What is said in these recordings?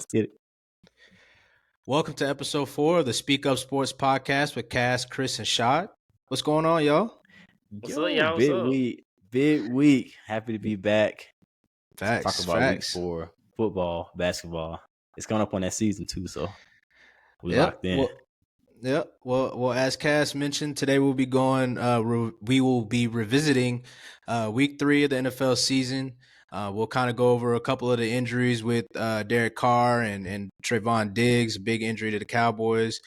get it. Welcome to episode 4 of the Speak Up Sports Podcast with Cass, Chris, and Shot. What's going on, y'all? What's up, y'all? What's up? Big week. Happy to be back. Facts. Talk about week 4 football, basketball. It's coming up on that season too, so we locked in. Well, as Cass mentioned, today we'll be going. We will be revisiting week 3 of the NFL season. We'll kind of go over a couple of the injuries with Derek Carr and Trayvon Diggs, big injury to the Cowboys.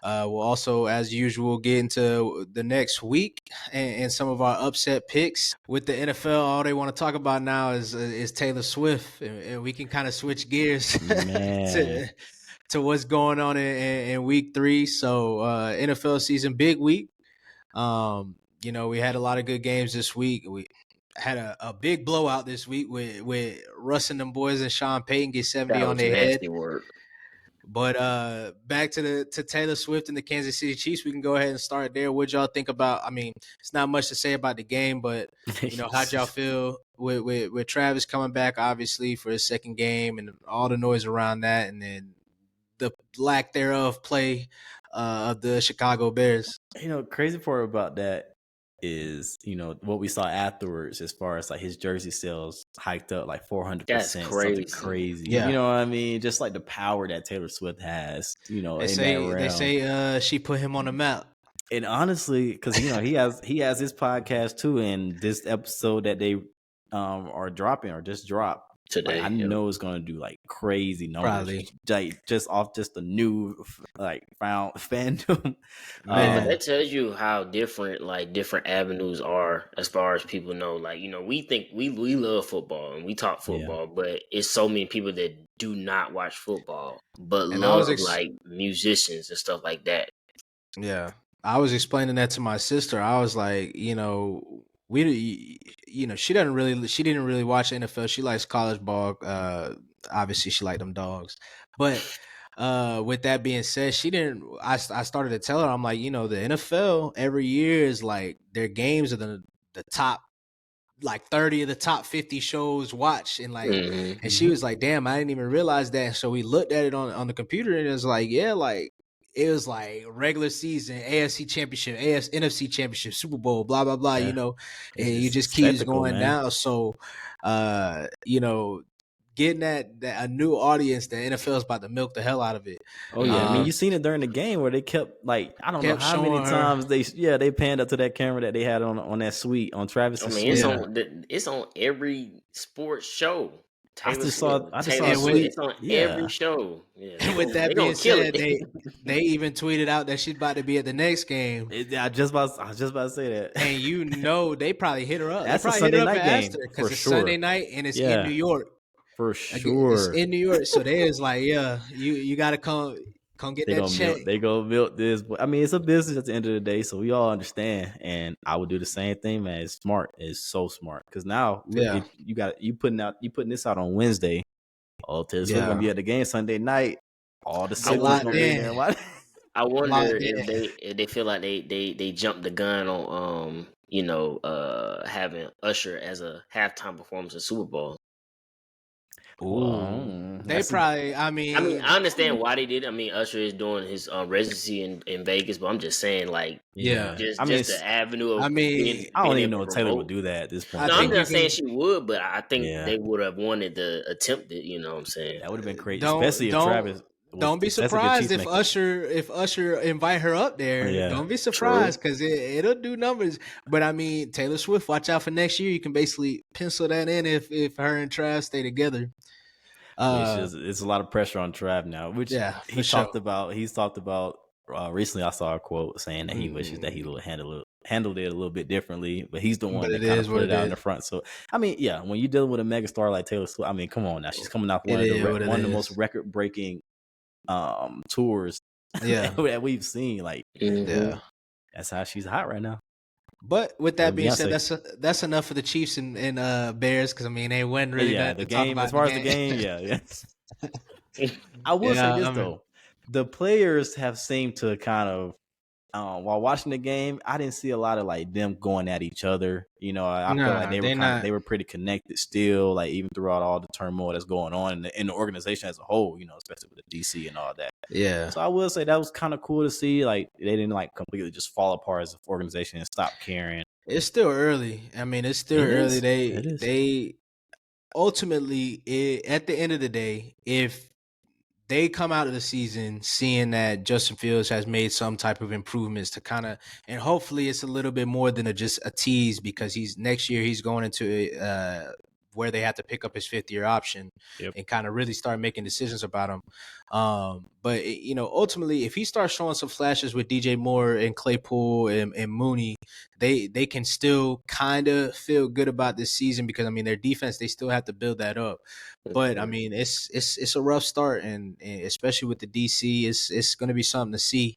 We'll also, as usual, get into the next week and some of our upset picks. With the NFL, all they want to talk about now is Taylor Swift, and we can kind of switch gears to what's going on in week 3. So NFL season, big week. We had a lot of good games this week. We had a big blowout this week with Russ and them boys and Sean Payton get 70 on their head. Work. But back to Taylor Swift and the Kansas City Chiefs, we can go ahead and start there. What'd y'all think about? I mean, it's not much to say about the game, but how'd y'all feel with Travis coming back, obviously, for his second game and all the noise around that, and then the lack thereof play of the Chicago Bears? Crazy part about that is, what we saw afterwards as far as like his jersey sales hiked up like 400%. That's crazy. Yeah. You know what I mean? Just like the power that Taylor Swift has, they say she put him on the map. And honestly, because he has his podcast too, and this episode that they are dropping or just dropped today, I know it's gonna do like crazy numbers, probably like just off just the new found fandom. But that tells you how different avenues are as far as people know. Like, we think we love football and we talk football, but it's so many people that do not watch football but love like musicians and stuff like that. Yeah, I was explaining that to my sister. I was like, she didn't really watch NFL. She likes college ball. Obviously she liked them dogs. But with that being said, she didn't. I started to tell her, I'm like, the NFL every year is like their games are the top like 30 of the top 50 shows watch, and like, and she was like, damn, I didn't even realize that. So we looked at it on the computer, and it was like, yeah, like it was like regular season, AFC Championship, NFC Championship, Super Bowl, blah, blah, blah, and you just keeps going down. So, getting that a new audience, the NFL is about to milk the hell out of it. Oh, yeah. I mean, you seen it during the game where they kept, like, I don't know how many times they panned up to that camera that they had on that suite on Travis's suite. It's on every sports show. It's on every show. Yeah. And with that being said, they even tweeted out that she's about to be at the next game. I was just about to say that. And they probably hit her up. That's a Sunday night game because it's Sunday night and it's in New York. For sure, it's in New York. So they was like, yeah, you got to come get that check. They go build this. But I mean, it's a business at the end of the day, so we all understand. And I would do the same thing, man. It's smart. It's so smart because now you putting this out on Wednesday. Oh, Taylor Swift gonna be at the game Sunday night. All the signals gonna be there. I wonder if they feel like they jumped the gun on having Usher as a halftime performance at Super Bowl. They probably. I mean, I understand why they did it. I mean, Usher is doing his residency in Vegas, but I'm just saying, like, just the avenue of. I don't even know if Taylor would do that at this point. No, I'm not saying she would, but I think they would have wanted to attempt it. You know what I'm saying? That would have been crazy, especially if Travis. Don't be surprised if Usher invite her up there. Yeah, don't be surprised because it'll do numbers. But I mean, Taylor Swift, watch out for next year. You can basically pencil that in if her and Trav stay together. It's a lot of pressure on Trav now, which he's talked about. Recently, I saw a quote saying that he wishes that he would handled it a little bit differently, but he's the one that kind of put it out in the front. So I mean, when you're dealing with a megastar like Taylor Swift, I mean, come on now, she's coming off one of the most record-breaking tours that we've seen. Like, that's how she's hot right now. But with that being said, that's enough for the Chiefs and Bears because I mean they wasn't really the game as far as the game. I will say this though, the players have seemed to kind of while watching the game, I didn't see a lot of like them going at each other. You know, I feel like they were pretty connected still, like even throughout all the turmoil that's going on in the organization as a whole. You know, especially with the DC and all that. Yeah. So I will say that was kind of cool to see. Like they didn't like completely just fall apart as an organization and stop caring. It's still early. I mean, it's still early. They ultimately, at the end of the day, if they come out of the season seeing that Justin Fields has made some type of improvements to kind of, and hopefully it's a little bit more than just a tease, because next year he's going into where they have to pick up his 5th-year option and kind of really start making decisions about him. But ultimately, if he starts showing some flashes with DJ Moore and Claypool and Mooney, they can still kind of feel good about this season, because I mean their defense, they still have to build that up. But I mean it's a rough start, and especially with the DC, it's going to be something to see.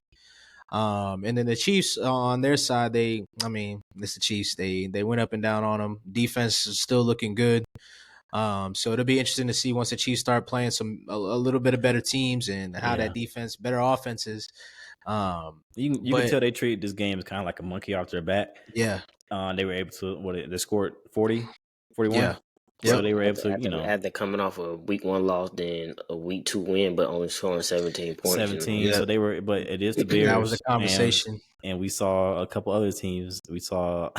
And then the Chiefs on their side, it's the Chiefs. They went up and down on them. Defense is still looking good. So it'll be interesting to see once the Chiefs start playing a little bit of better teams, and how that defense, better offenses. You can tell they treat this game as kind of like a monkey off their back. Yeah. They were able to they scored 40, 41. Yeah. So they were able to, after coming off a week 1 loss, then a week 2 win, but only scoring 17 points. 17. So they were, but it is the Bears. That was a conversation. And we saw a couple other teams. We saw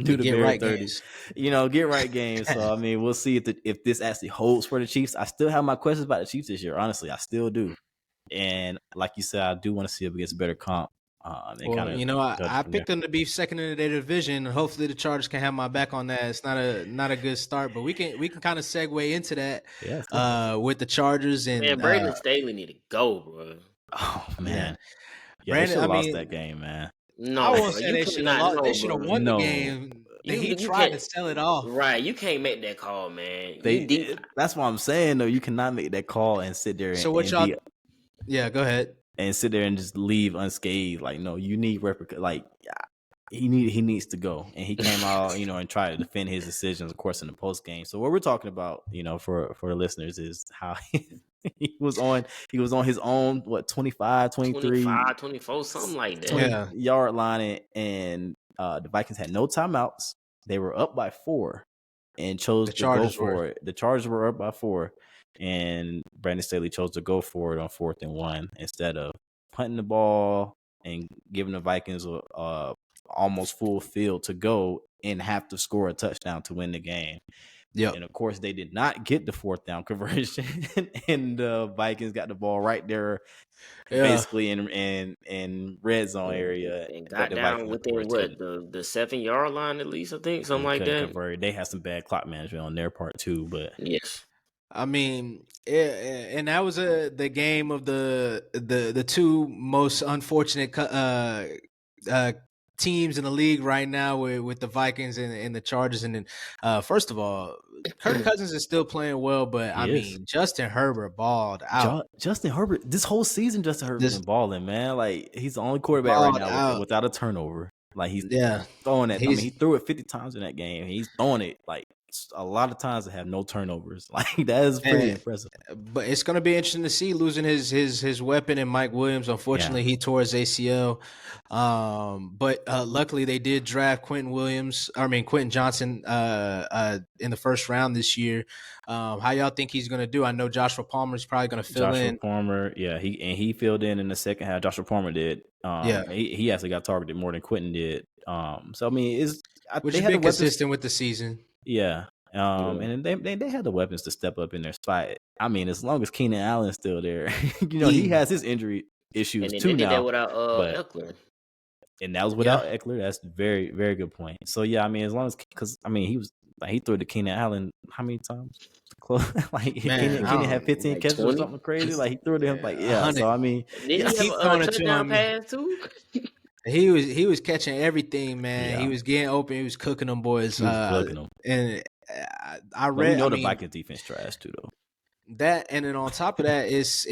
do the get Bears right 30s, games. Get right games. So I mean, we'll see if this actually holds for the Chiefs. I still have my questions about the Chiefs this year. Honestly, I still do. And like you said, I do want to see if it gets better comp. I picked them to be second in their division. Hopefully, the Chargers can have my back on that. It's not a good start, but we can kind of segue into that with the Chargers and Brandon Staley need to go, bro. Oh man, Brandon, they should have lost that game, man. No, I won't say they should have lost. They should have won the game. He tried to sell it off. Right, you can't make that call, man. That's what I'm saying, though. You cannot make that call and sit there. So what y'all? Yeah, go ahead. And sit there and just leave unscathed. Like, no, you need he needs to go. And he came out, and tried to defend his decisions, of course, in the post game. So what we're talking about, for the listeners, is how he was on his own 25, 23, 25, 24, something like that. Yard line, and the Vikings had no timeouts. They were up by 4 and chose to go for it. The Chargers were up by 4. And Brandon Staley chose to go for it on 4th and 1 instead of punting the ball and giving the Vikings almost full field to go and have to score a touchdown to win the game. Yeah, and of course they did not get the 4th down conversion, and the Vikings got the ball right there, basically in red zone area, and got down within the 7-yard line at least, I think, something like that. Convert. They had some bad clock management on their part too, but yes. I mean, and that was the game of the two most unfortunate teams in the league right now with the Vikings and the Chargers. And then, first of all, Kirk Cousins is still playing well, but I mean, Justin Herbert balled out. Justin Herbert, this whole season, Justin Herbert's been balling, man. Like, he's the only quarterback right now without a turnover. Like, he's throwing it. I mean, he threw it 50 times in that game. He's throwing it like a lot of times to have no turnovers. Like, that is pretty impressive. But it's going to be interesting to see losing his weapon in Mike Williams. Unfortunately, he tore his ACL. But luckily they did draft Quentin Johnson in the first round this year. How y'all think he's going to do? I know Joshua Palmer is probably going to fill in. Joshua Palmer, he filled in the second half. Joshua Palmer did. He actually got targeted more than Quentin did. So I mean, which has been consistent with the season. Yeah. And they had the weapons to step up in their spot. I mean, as long as Keenan Allen's still there, he has his injury issues too now. Did that without Eckler. And that was without Eckler. That's a very, very good point. So yeah, I mean, as long as he threw to Keenan Allen how many times? Keenan had 15 catches 20? Or something crazy. Like, he threw to him 100. So I mean, did he have a touchdown pass too? He was catching everything, man. Yeah. He was getting open. He was cooking them boys. He was cooking them. And I read. The Vikings defense trash too, though. That, and then on top of that is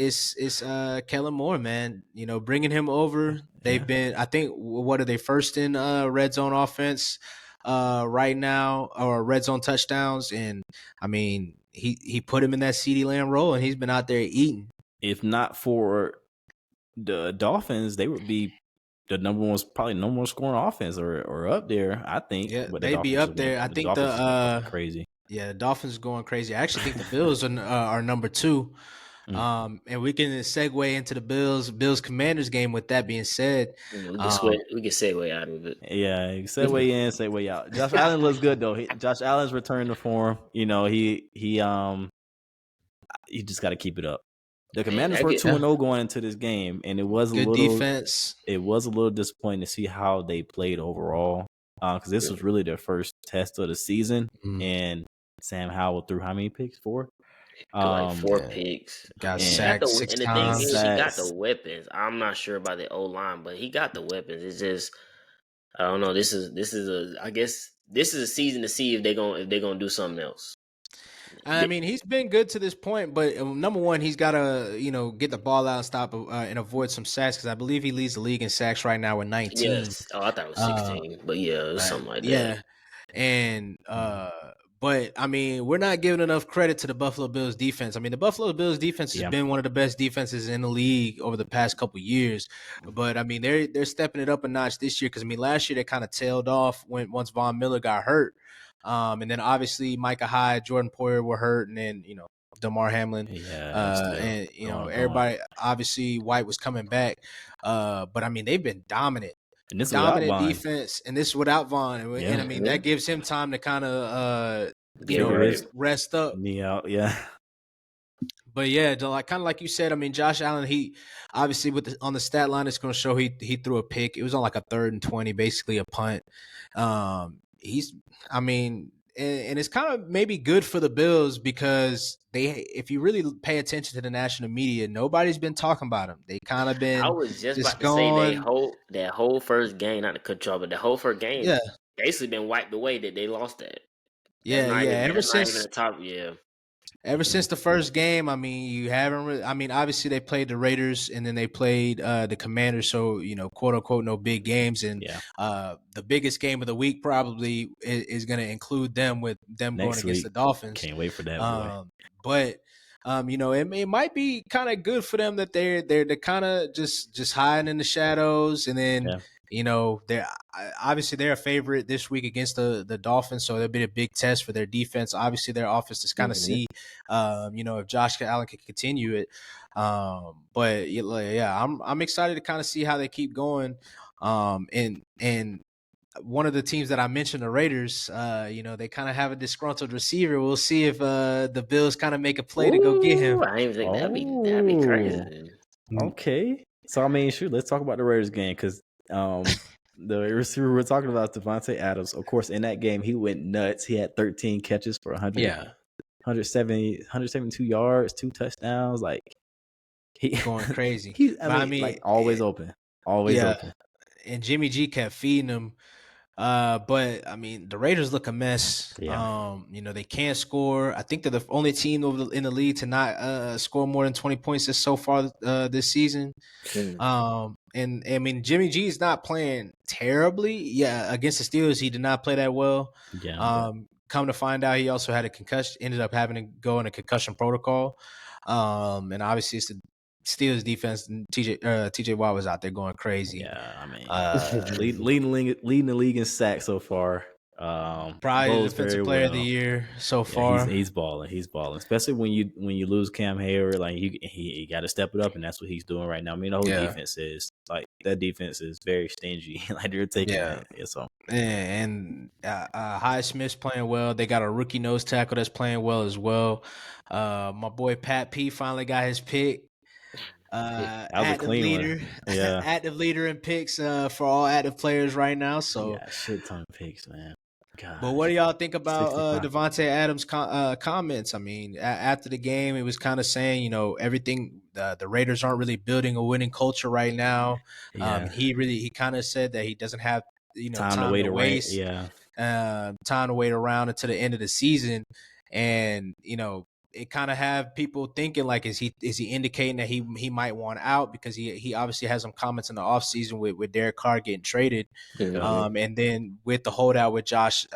Kellen Moore, man. Bringing him over. They've been, I think, what are they, first in red zone offense right now, or red zone touchdowns? And I mean, he put him in that CeeDee Lamb role, and he's been out there eating. If not for the Dolphins, they would be the probably number one scoring offense or up there, I think. Yeah, But the they'd be Dolphins up there. I the think Dolphins been fucking crazy. Yeah, the Dolphins are going crazy. I actually think the Bills are number 2. And we can segue into the Bills Commanders game. With that being said, we can segue out of it. Yeah, segue in, segue out. Josh Allen looks good though. Josh Allen's returned to form. You know, he just got to keep it up. The Commanders were 2-0 going into this game, and it was good defense. It was a little disappointing to see how they played overall, because this was really their first test of the season. And Sam Howell threw how many picks? 4. Like 4 picks. Got sacked 6 times. And the thing is, he got the weapons. I'm not sure about the O-line, but he got the weapons. It's just, I don't know. This is I guess this is a season to see if they're gonna do something else. I mean, he's been good to this point, but number one, he's got to, get the ball out and stop and avoid some sacks, because I believe he leads the league in sacks right now with 19. Yes. Oh, I thought it was 16, but yeah, it was something like that. Yeah, and but I mean, we're not giving enough credit to the Buffalo Bills defense. I mean, the Buffalo Bills defense has been one of the best defenses in the league over the past couple of years. But I mean, they're stepping it up a notch this year, because I mean, last year they kind of tailed off once Von Miller got hurt. And then obviously Micah Hyde, Jordan Poyer were hurt, and then Damar Hamlin, and everybody. Obviously, White was coming back, but I mean they've been dominant, and this dominant defense, and this is without Vaughn, and I mean that gives him time to kind of rest up, knee out, yeah. But yeah, kind of like you said, I mean, Josh Allen, he obviously on the stat line, it's going to show he threw a pick. It was on like a 3rd and 20, basically a punt. And it's kind of maybe good for the Bills, because if you really pay attention to the national media, nobody's been talking about them. They kind of been. I was just about to say that whole first game, not to cut you off, but the whole first game, basically been wiped away. That they lost that. Ever since not even the top, Ever since the first game, I mean, you haven't really. I mean, obviously they played the Raiders and then they played the Commanders, so quote unquote, no big games. And the biggest game of the week probably is going to include them going against the Dolphins. Can't wait for that. But it might be kind of good for them that they're kind of just hiding in the shadows, and then. They're obviously a favorite this week against the Dolphins, so it'll be a big test for their defense. Obviously, their offense to kind of see, if Josh Allen can continue it. But I'm excited to kind of see how they keep going. And one of the teams that I mentioned, the Raiders, they kind of have a disgruntled receiver. We'll see if the Bills kind of make a play to go get him. I didn't think that'd be crazy. Okay, so I mean, shoot, let's talk about the Raiders game, because. The receiver we're talking about, Devontae Adams, of course, in that game, he went nuts. He had 13 catches for 172 yards, 2 touchdowns. Like, he going crazy. Always open. Always open. And Jimmy G kept feeding him. But I mean, the Raiders look a mess. They can't score. I think they're the only team in the league to not score more than 20 points so far this season. And I mean, Jimmy G is not playing terribly. Yeah, against the Steelers, he did not play that well. Come to find out, he also had a concussion. Ended up having to go in a concussion protocol. And obviously, it's the Steelers defense. And TJ Watt was out there going crazy. Yeah, I mean, leading the league in sacks so far. Probably the defensive player of the year so far. He's balling. Especially when you lose Cam Hayward, like he got to step it up, and that's what he's doing right now. I mean, the whole defense is like, that defense is very stingy. Like, they're taking it. So and Highsmith's playing well. They got a rookie nose tackle that's playing well as well. My boy Pat P finally got his pick. Active leader, active leader in picks for all active players right now. So shit ton of picks, man. God. But what do y'all think about Devontae Adams' comments? I mean, after the game, he was kind of saying, everything. The Raiders aren't really building a winning culture right now. He kind of said that he doesn't have time to waste. Time to wait around until the end of the season, and it kind of have people thinking, like, is he indicating that he might want out, because he obviously has some comments in the offseason with Derek Carr getting traded. And then with the holdout with Josh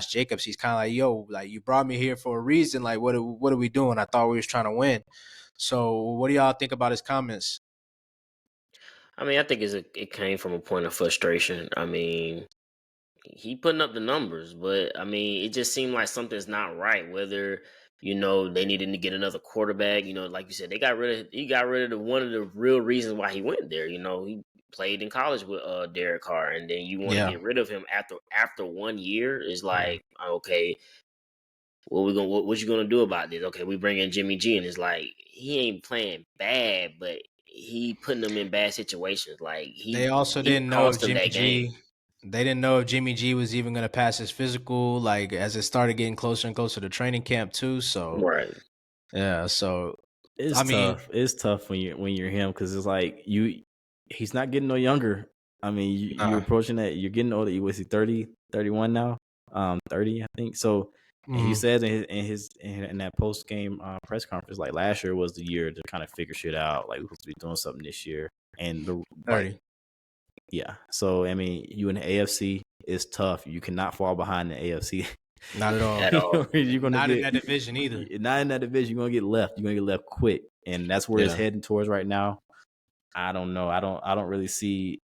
Jacobs, he's kind of like, yo, like, you brought me here for a reason. Like, what are we doing? I thought we was trying to win. So what do y'all think about his comments? I mean, I think it came from a point of frustration. I mean, he putting up the numbers, but I mean, it just seemed like something's not right. Whether they needed to get another quarterback. Like you said, he got rid of one of the real reasons why he went there. He played in college with Derek Carr, and then you want to get rid of him after 1 year. Is like, okay, what you gonna do about this? Okay, we bring in Jimmy G, and it's like he ain't playing bad, but he putting them in bad situations. Like they also didn't know if Jimmy G. They didn't know if Jimmy G was even going to pass his physical, like as it started getting closer and closer to training camp too. So right, yeah. So it's tough. It's tough when you're him because it's like he's not getting no younger. I mean, you're approaching that. You're getting older. Was he 30, 31 now? 30, I think. So and he says in that post game press conference, like last year was the year to kind of figure shit out. Like we're supposed to be doing something this year, and the 30. Yeah. So I mean, you in the AFC is tough. You cannot fall behind the AFC. Not at all. At all. You're gonna not in that division either. Not in that division. You're gonna get left. You're gonna get left quick, and that's where it's heading towards right now. I don't know. I don't really see.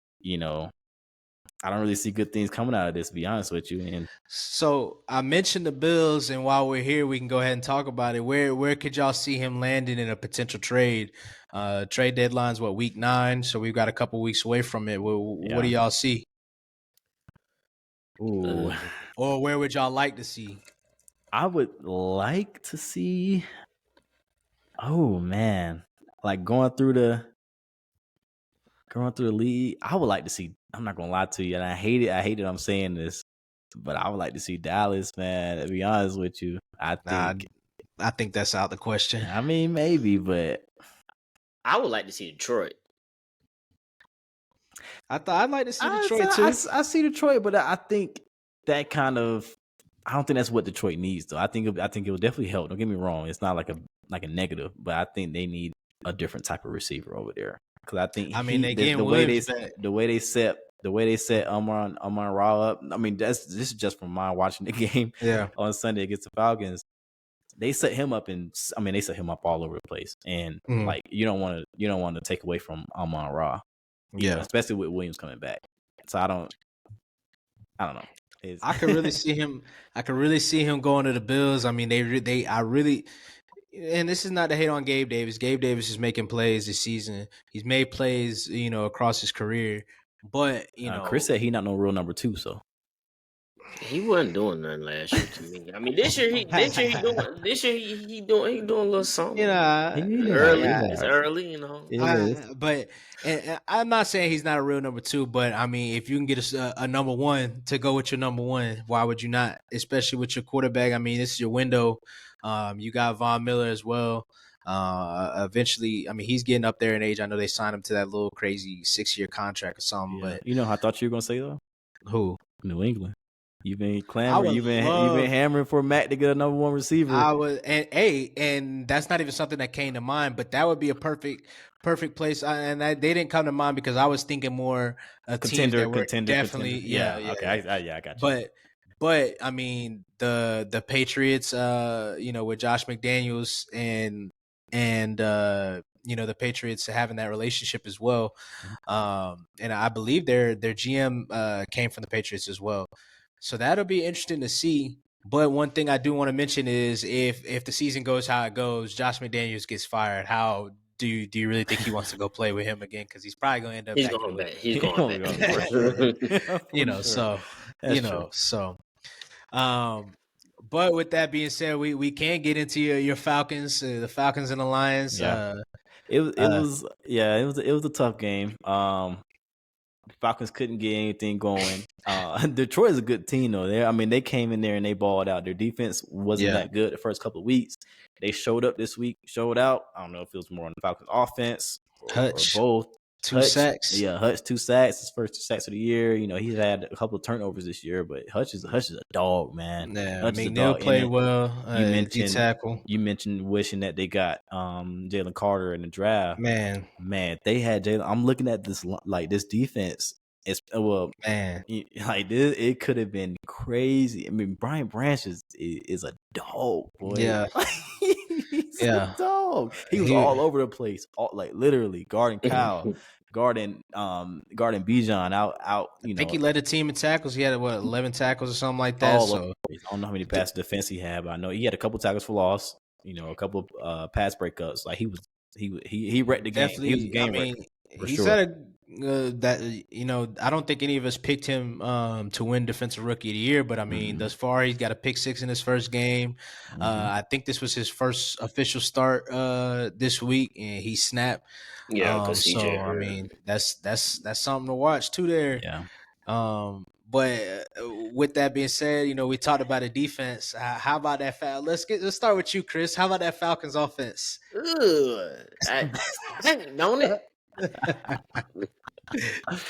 I don't really see good things coming out of this, to be honest with you. And so I mentioned the Bills, and while we're here, we can go ahead and talk about it. Where could y'all see him landing in a potential trade? Trade deadline's week 9, so we've got a couple weeks away from it. What do y'all see? Ooh. Or where would y'all like to see? I would like to see. Oh man, like going through the league. I would like to see. I'm not gonna lie to you, and I hate it. I'm saying this, but I would like to see Dallas, man. To be honest with you, I think that's out the question. I mean, maybe, but I would like to see Detroit. I'd like to see Detroit too. I see Detroit, but I think that kind of. I don't think that's what Detroit needs, though. I think it will definitely help. Don't get me wrong. It's not like a negative, but I think they need a different type of receiver over there. Because I think the way they set Amon-Ra up. I mean, this is just from my watching the game on Sunday against the Falcons. They set him up they set him up all over the place, and like you don't want to take away from Amon-Ra, especially with Williams coming back. So I don't know. I could really see him. I could really see him going to the Bills. I mean, I really. And this is not to hate on Gabe Davis. Gabe Davis is making plays this season. He's made plays, across his career. But Chris said he not no real number 2, so he wasn't doing nothing last year to me. I mean, this year he doing a little something. It's early, But and I'm not saying he's not a real number 2, but I mean, if you can get a number 1 to go with your number 1, why would you not? Especially with your quarterback. I mean, this is your window. You got Von Miller as well. Eventually, I mean, he's getting up there in age. I know they signed him to that little crazy 6-year contract or something. Yeah. But I thought you were gonna say though. Who? New England. You've been clamoring. You've been hammering for Matt to get a number 1 receiver. And that's not even something that came to mind. But that would be a perfect place. They didn't come to mind because I was thinking more contender. Definitely, yeah. Okay, I got you. But I mean the Patriots, with Josh McDaniels and the Patriots having that relationship as well, and I believe their GM came from the Patriots as well. So that'll be interesting to see. But one thing I do want to mention is if the season goes how it goes, Josh McDaniels gets fired. How do you really think he wants to go play with him again? Because he's probably going to end up. He's going back. He's going back. So so. But with that being said, we can get into your Falcons, the Falcons and the Lions. Yeah. It was a tough game. Falcons couldn't get anything going. Detroit is a good team though. They came in there and they balled out. Their defense wasn't that good the first couple of weeks. They showed up this week, showed out. I don't know if it was more on the Falcons offense or both. 2 sacks. Yeah, Hutch 2 sacks. His first 2 sacks of the year. He's had a couple of turnovers this year, but Hutch is a dog, man. Yeah, McNeil played well. You mentioned wishing that they got Jalen Carter in the draft. Man, they had Jalen. I'm looking at this this defense. It's it could have been crazy. I mean, Brian Branch is a dog, boy. Yeah. Yeah, dog. He was all over the place, like literally guarding Kyle, guarding Bijan out. I think he led the team in tackles. He had 11 tackles or something like that. So I don't know how many pass defense he had, but I know he had a couple tackles for loss. A couple pass breakups. Like he wrecked the game. He was a game wrecker. He said that I don't think any of us picked him to win Defensive Rookie of the Year, but I mean, thus far he's got a pick 6 in his first game. I think this was his first official start this week, and he snapped. Yeah, because so I mean, that's something to watch too there. Yeah. But with that being said, we talked about the defense. How about that foul? Let's start with you, Chris. How about that Falcons offense? Don't it?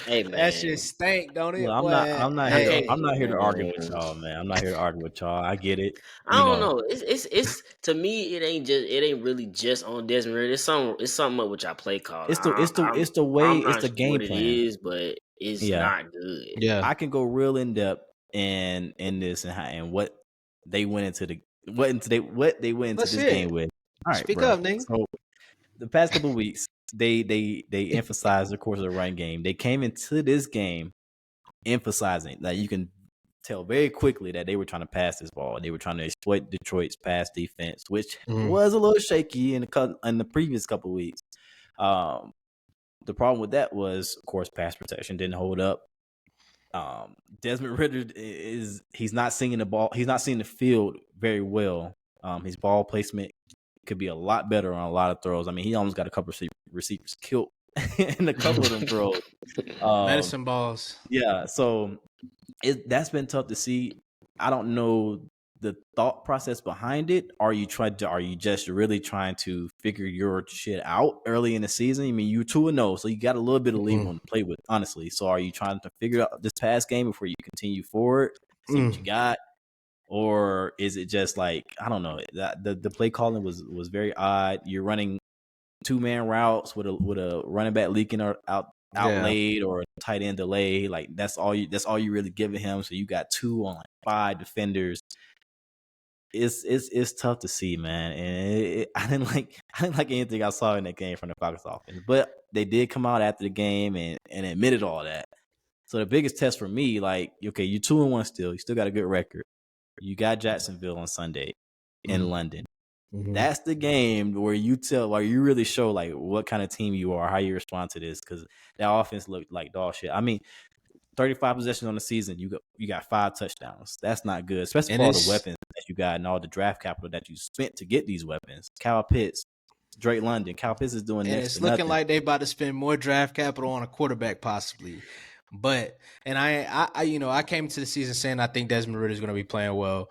Hey man, that shit stank, don't it? Well, I'm not here to argue with y'all, man. I'm not here to argue with y'all. I get it. I don't know. It's to me, it ain't really just on Desmond Ritter. It's something up with y'all play call. It's the way, it's the game plan. It is, but it's not good. Yeah, I can go real in depth in this and what they went into this game with. All right, speak up, nigga. So the past couple of weeks, they emphasized, of course, the run game. They came into this game emphasizing that you can tell very quickly that they were trying to pass this ball. They were trying to exploit Detroit's pass defense, which was a little shaky in the previous couple of weeks. The problem with that was, of course, pass protection didn't hold up. Desmond Ritter he's not seeing the ball. He's not seeing the field very well. His ball placement could be a lot better on a lot of throws. I mean, he almost got a couple of receivers killed in a couple of them throws. Medicine balls. Yeah, so that's been tough to see. I don't know the thought process behind it. Are you just really trying to figure your shit out early in the season? I mean, you're 2-0, so you got a little bit of leeway to play with, honestly. So are you trying to figure out this past game before you continue forward, see what you got? Or is it just like, I don't know, the play calling was very odd. You're running 2-man routes with a running back leaking or outlaid or a tight end delay. Like that's all you really giving him. So you got 2 on like 5 defenders. It's tough to see, man. And I didn't like anything I saw in that game from the Falcons offense. But they did come out after the game and admitted all that. So the biggest test for me, like, okay, you're 2-1 still. You still got a good record. You got Jacksonville on Sunday in London. That's the game where you really show like what kind of team you are, how you respond to this, because that offense looked like dog shit. I mean, 35 possessions on the season, you got 5 touchdowns. That's not good, especially for all the weapons that you got and all the draft capital that you spent to get these weapons. Kyle Pitts, Drake London. Kyle Pitts is doing next to it's looking like they about to spend more draft capital on a quarterback possibly. But I came to the season saying I think Desmond Ritter is going to be playing well.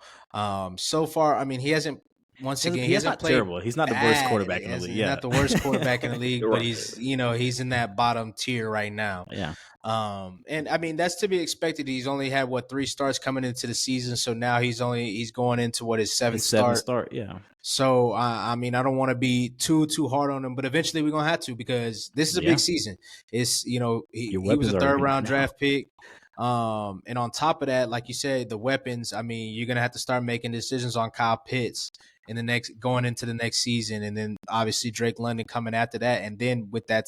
So far, I mean, he hasn't. Once again, he's not terrible. He's not the worst quarterback in the league. He's not the worst quarterback in the league, but he's in that bottom tier right now. Yeah. And I mean that's to be expected. He's only had 3 starts coming into the season, so now he's going into his 7th start. Yeah. So I mean I don't want to be too hard on him, but eventually we're gonna have to, because this is a big season. It's he was a 3rd round draft pick. And on top of that, like you said, the weapons. I mean, you're gonna have to start making decisions on Kyle Pitts going into the next season, and then obviously Drake London coming after that. And then with that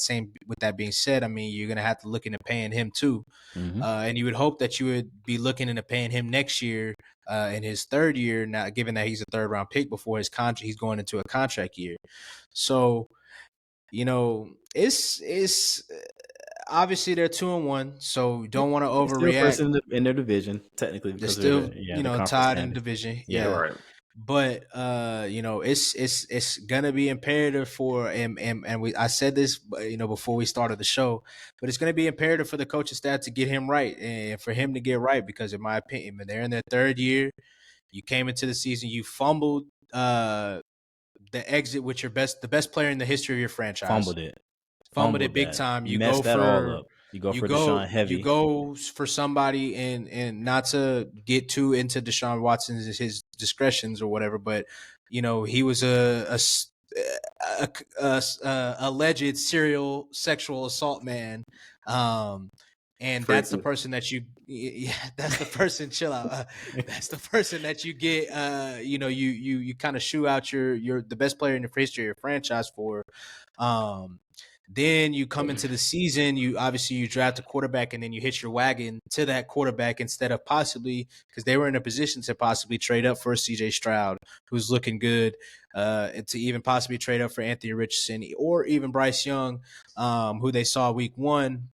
being said, I mean, you're gonna have to look into paying him too. And you would hope that you would be looking into paying him next year in his 3rd year. Now, given that he's a 3rd round pick before his contract, he's going into a contract year. So, it's obviously they're 2-1, so don't want to overreact. Still first in their division, technically. They're still, tied in division. Yeah, right. But it's gonna be imperative for I said this before we started the show, but it's gonna be imperative for the coaching staff to get him right and for him to get right, because in my opinion, they're in their 3rd year. You came into the season, you fumbled the exit with the best player in the history of your franchise. Fumbled it big time. You go for all up. You go for Deshaun heavy. You go for somebody, and not to get too into Deshaun Watson's his discretions or whatever, but he was a alleged serial sexual assault man. And that's the person that that's the person, chill out. That's the person that you get, you kind of shoe out the best player in the history of your franchise for. Then you come into the season, you draft a quarterback, and then you hitch your wagon to that quarterback instead of possibly, because they were in a position to possibly trade up for CJ Stroud, who's looking good, and to even possibly trade up for Anthony Richardson or even Bryce Young, who they saw week 1.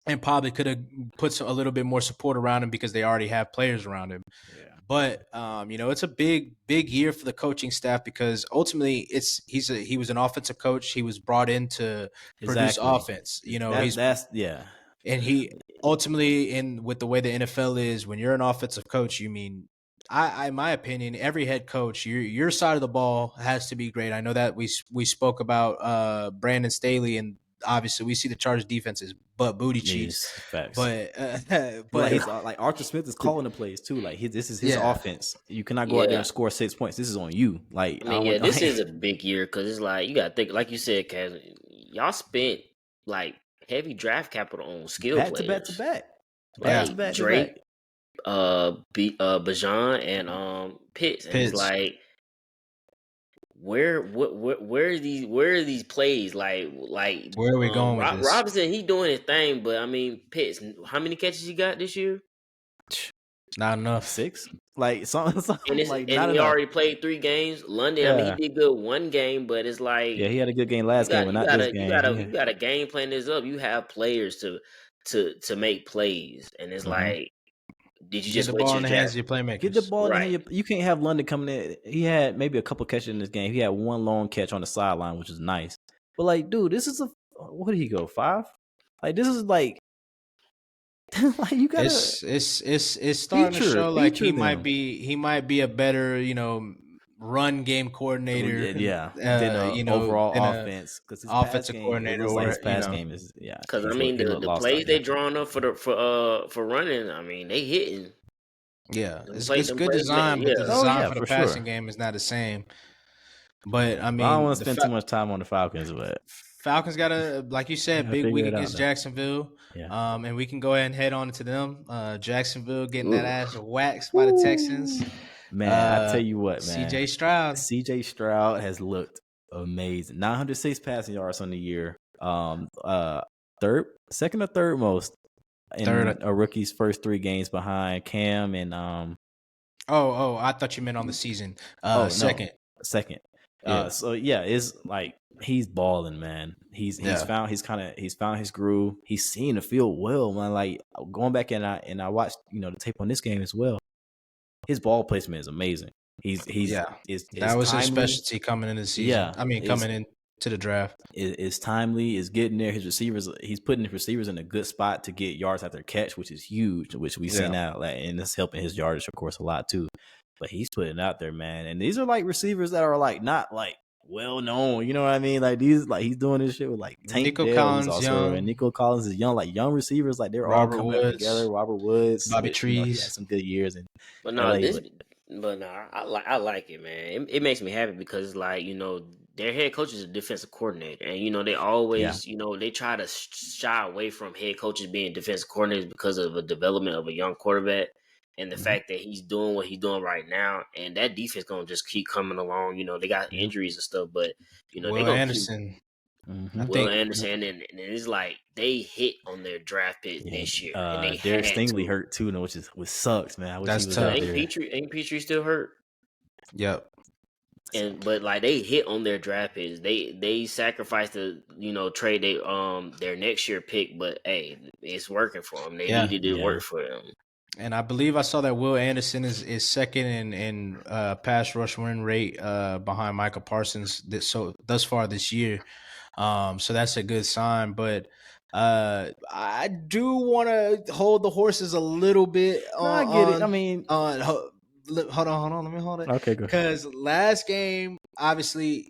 And probably could have put a little bit more support around him because they already have players around him. Yeah. But it's a big year for the coaching staff because ultimately he was an offensive coach. He was brought in to produce offense. And he ultimately, with the way the NFL is, when you're an offensive coach, in my opinion, every head coach, your side of the ball has to be great. I know that we spoke about Brandon Staley, and obviously we see the Chargers defenses but booty cheeks. Facts. But he's like Arthur Smith is calling the plays too. Like this is his offense. You cannot go out there and score 6 points. This is on you. Like this is a big year because it's like you got to think, like you said, Kaz, y'all spent like heavy draft capital on skill players. Back to back. Drake, Bajan, and Pitts. And it's like, where are these plays? Like where are we going with this? Robinson, he doing his thing, but I mean, Pitts, how many catches he got this year? Not enough. 6. Like something and like and he already played 3 games. London, I mean, he did good 1 game, but it's like he had a good game last game, but not this game. You got to game plan this up. You have players to make plays, and it's like, did you just get the ball in the hands of your playmakers? Get the ball in your, you can't have London coming in. He had maybe a couple catches in this game. He had 1 long catch on the sideline, which is nice. But like, dude, this is what did he go 5? Like this is like you gotta. It's starting to show like he might be a better run game coordinator. Than overall offense, because his offensive coordinator or his pass game is Because I mean the plays they drawing up for running, I mean they hitting. Yeah, it's good design, but the design for the passing game is not the same. But I mean, I don't want to spend too much time on the Falcons, but Falcons got a, like you said, big week against Jacksonville. Yeah. And we can go ahead and head on to them. Jacksonville getting that ass waxed by the Texans. Man, I tell you what, man. CJ Stroud has looked amazing. 906 passing yards on the year. Second or third most in a rookie's first 3 games behind Cam and I thought you meant on the season. Second. Yeah. It's like he's balling, man. He's found his groove. He's seen the field well, man. Like going back and I watched the tape on this game as well. His ball placement is amazing. That was his specialty coming into the season. Yeah, I mean coming into the draft. It's timely. It's getting there. His receivers. He's putting his receivers in a good spot to get yards after catch, which is huge. Which we see now, and it's helping his yardage, of course, a lot too. But he's putting it out there, man. And these are like receivers that are like not like well known. You know what I mean? Like these, like he's doing this shit with like Tank Nico Collins, also, and Nico Collins is young, like young receivers. Like they're all coming up together. Robert Woods, Bobby Trees, he had some good years. I like it, man. It makes me happy because it's like their head coach is a defensive coordinator, and they always they try to shy away from head coaches being defensive coordinators because of the development of a young quarterback. And the fact that he's doing what he's doing right now, and that defense gonna just keep coming along. They got injuries and stuff, but Will Anderson, Will Anderson, and it's like they hit on their draft pick this year. And Derek Stingley hurt too, which sucks, man. That's tough. Ain't Petrie still hurt? Yep. But like they hit on their draft picks. They sacrificed the trade their next year pick, but hey, it's working for them. They needed it to work for them. And I believe I saw that Will Anderson is second in pass rush win rate behind Michael Parsons thus far this year. So that's a good sign. But I do want to hold the horses a little bit. I get it. I mean, hold on. Let me hold it. Okay, go. Because last game, obviously,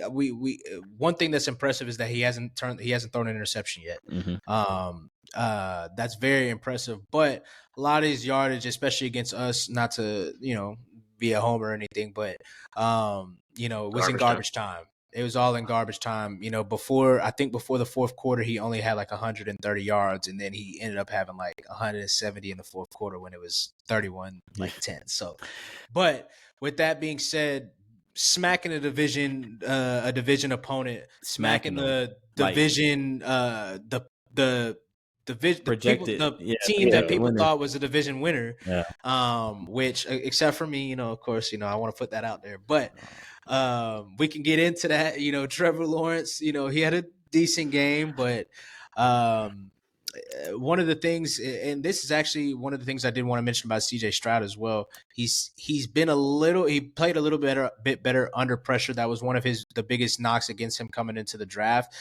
we one thing that's impressive is that he hasn't thrown an interception yet. Mm-hmm. That's very impressive. But a lot of his yardage, especially against us, not to be a homer or anything, but it was in garbage time. It was all in garbage time. Before the fourth quarter, he only had like 130 yards, and then he ended up having like 170 in the fourth quarter when it was 31-10. So, but with that being said, smacking a division opponent, smacking the division, the projected team that people thought was a division winner. Yeah. Which, except for me, of course, I want to put that out there, but. We can get into that. Trevor Lawrence, he had a decent game, but one of the things, and this is actually one of the things I did want to mention about CJ Stroud as well. He played a little bit better under pressure. That was one of the biggest knocks against him coming into the draft.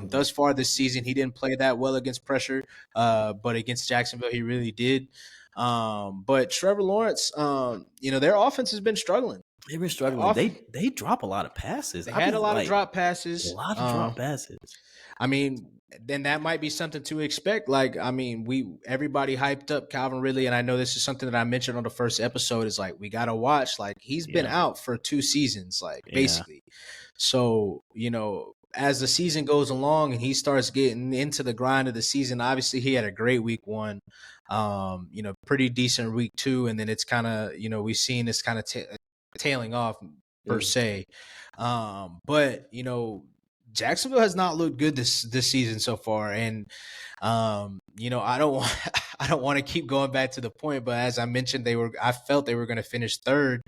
Thus far this season, he didn't play that well against pressure, but against Jacksonville, he really did. But Trevor Lawrence, their offense has been struggling. They've been struggling. They drop a lot of passes. They had a lot of drop passes. A lot of drop passes. I mean, then that might be something to expect. Everybody hyped up Calvin Ridley, and I know this is something that I mentioned on the first episode. Is like we gotta watch. Like he's been out for 2 seasons, basically. So as the season goes along and he starts getting into the grind of the season, obviously he had a great week 1. Pretty decent week 2, and then it's kind of we've seen this kind of tailing off per se. But Jacksonville has not looked good this season so far, and I don't want to keep going back to the point, but as I mentioned, I felt they were going to finish 3rd,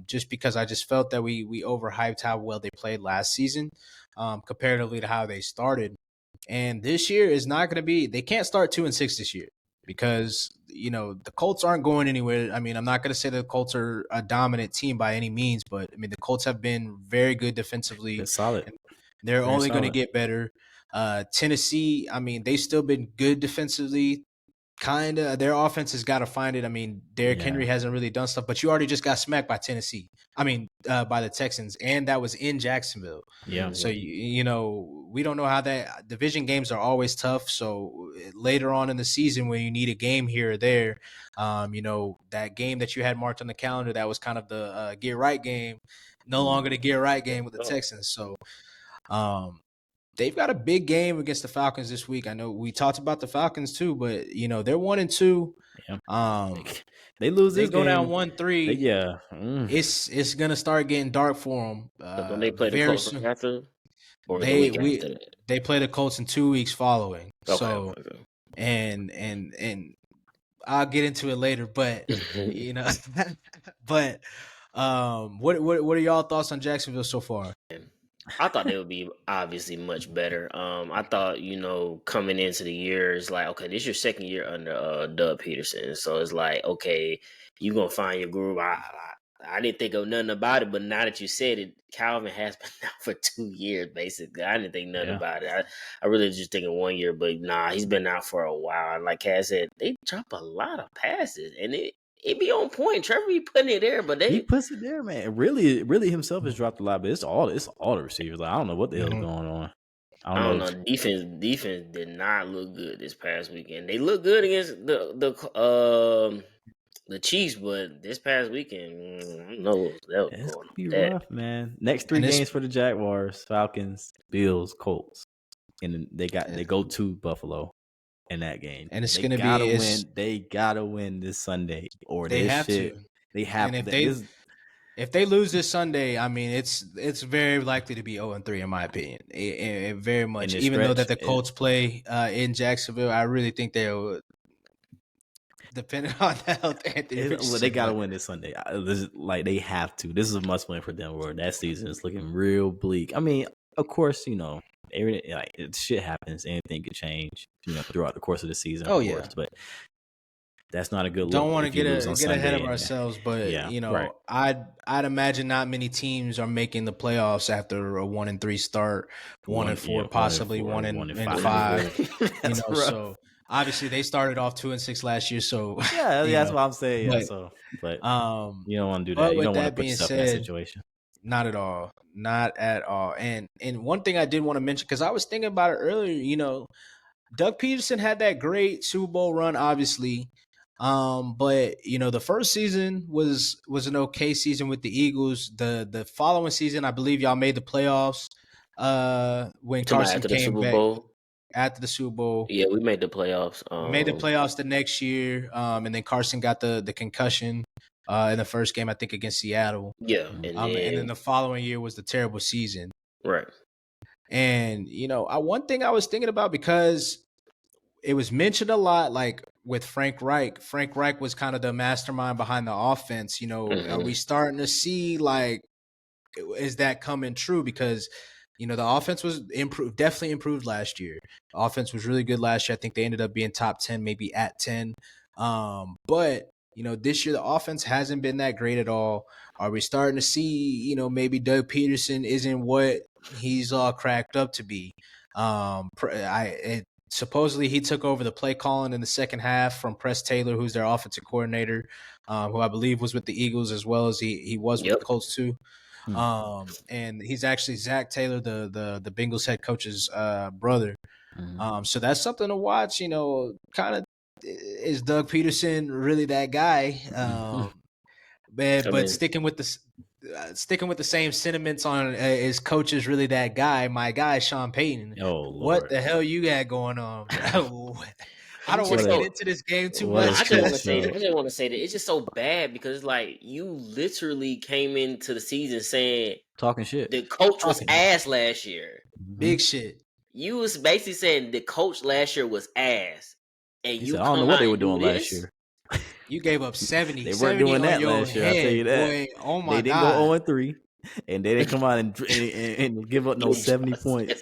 just because I just felt that we overhyped how well they played last season, comparatively to how they started. And this year is not going to be. They can't start 2-6 this year. Because, the Colts aren't going anywhere. I mean, I'm not going to say the Colts are a dominant team by any means, but, I mean, the Colts have been very good defensively. They're solid. They're only going to get better. Tennessee, I mean, they've still been good defensively. Kind of. Their offense has got to find it. I mean, Derrick Henry hasn't really done stuff, but you already just got smacked by Tennessee. I mean, by the Texans, and that was in Jacksonville. Yeah. So, we don't know how that division games are always tough. So later on in the season when you need a game here or there, that game that you had marked on the calendar, that was kind of the get right game, no longer the get right game with the Texans. So, they've got a big game against the Falcons this week. I know we talked about the Falcons too, but they're 1-2. Yeah. They lose this game. They go down 1-3. Yeah. It's gonna start getting dark for them. Don't they play the Colts after? Or they play the Colts in 2 weeks following. Okay. So and I'll get into it later, but but what are y'all thoughts on Jacksonville so far? I thought they would be obviously much better. I thought, coming into the year, it's like, okay, this is your second year under Doug Peterson. So it's like, okay, you're going to find your groove. I didn't think of nothing about it, but now that you said it, Calvin has been out for 2 years, basically. I didn't think nothing about it. I really just thinking 1 year, but nah, he's been out for a while. Like Cass said, they drop a lot of passes, and it be on point. Trevor be putting it there, but he puts it there, man. Really himself has dropped a lot, but it's all the receivers. Like, I don't know what the hell's going on. I don't know. Defense did not look good this past weekend. They look good against the Chiefs, but this past weekend, I don't know what it's gonna be rough, man. Next 3 games for the Jaguars: Falcons, Bills, Colts, and they go to Buffalo in that game, and it's going to be win. They gotta win this Sunday, or they have to. They have and to. If they lose this Sunday, I mean, it's very likely to be 0-3 in my opinion. It very much, even though that the Colts play in Jacksonville, I really think they'll. Depending on the health, they gotta win this Sunday. They have to. This is a must win for them. Where that season is looking real bleak. I mean, of course, shit happens. Anything could change, throughout the course of the season. Oh, yeah, but that's not a good look. Don't want to get ahead of ourselves, but right. I'd imagine not many teams are making the playoffs after a 1-3 start, 1-4, possibly 1-5. So. Obviously, they started off 2-6 last year, so that's what I'm saying. But you don't want to do that. You don't want to put yourself in that situation. Not at all. And one thing I did want to mention, because I was thinking about it earlier, Doug Peterson had that great Super Bowl run, obviously, But the first season was an okay season with the Eagles. The following season, I believe y'all made the playoffs. When Carson came back after the Super Bowl. Yeah, we made the playoffs. Made the playoffs the next year. And then Carson got the concussion in the first game, I think, against Seattle. Yeah, and then the following year was the terrible season. Right. And one thing I was thinking about, because it was mentioned a lot, like with Frank Reich. Frank Reich was kind of the mastermind behind the offense. Are we starting to see, like, is that coming true? Because the offense was definitely improved last year. The offense was really good last year. I think they ended up being top 10, maybe at 10. But this year the offense hasn't been that great at all. Are we starting to see, maybe Doug Peterson isn't what he's all cracked up to be? Supposedly he took over the play calling in the second half from Press Taylor, who's their offensive coordinator, who I believe was with the Eagles as well as he was with the Colts too. And he's actually Zach Taylor, the Bengals head coach's brother. So that's something to watch. Kind of, is Doug Peterson really that guy? But sticking with the same sentiments on, is coach is really that guy? My guy Sean Payton. Oh, Lord. What the hell you got going on, bro? I don't want to get into this game too much. I just want to say that it's just so bad, because like, you literally came into the season saying, talking shit, the coach was ass last year. Big shit. You was basically saying the coach last year was ass, and you said, I don't know what they were doing last year. You gave up 70. They weren't doing that last year. I'll tell you that. Boy, oh my God. They didn't go 0-3, and they didn't come out and give up no 70 points.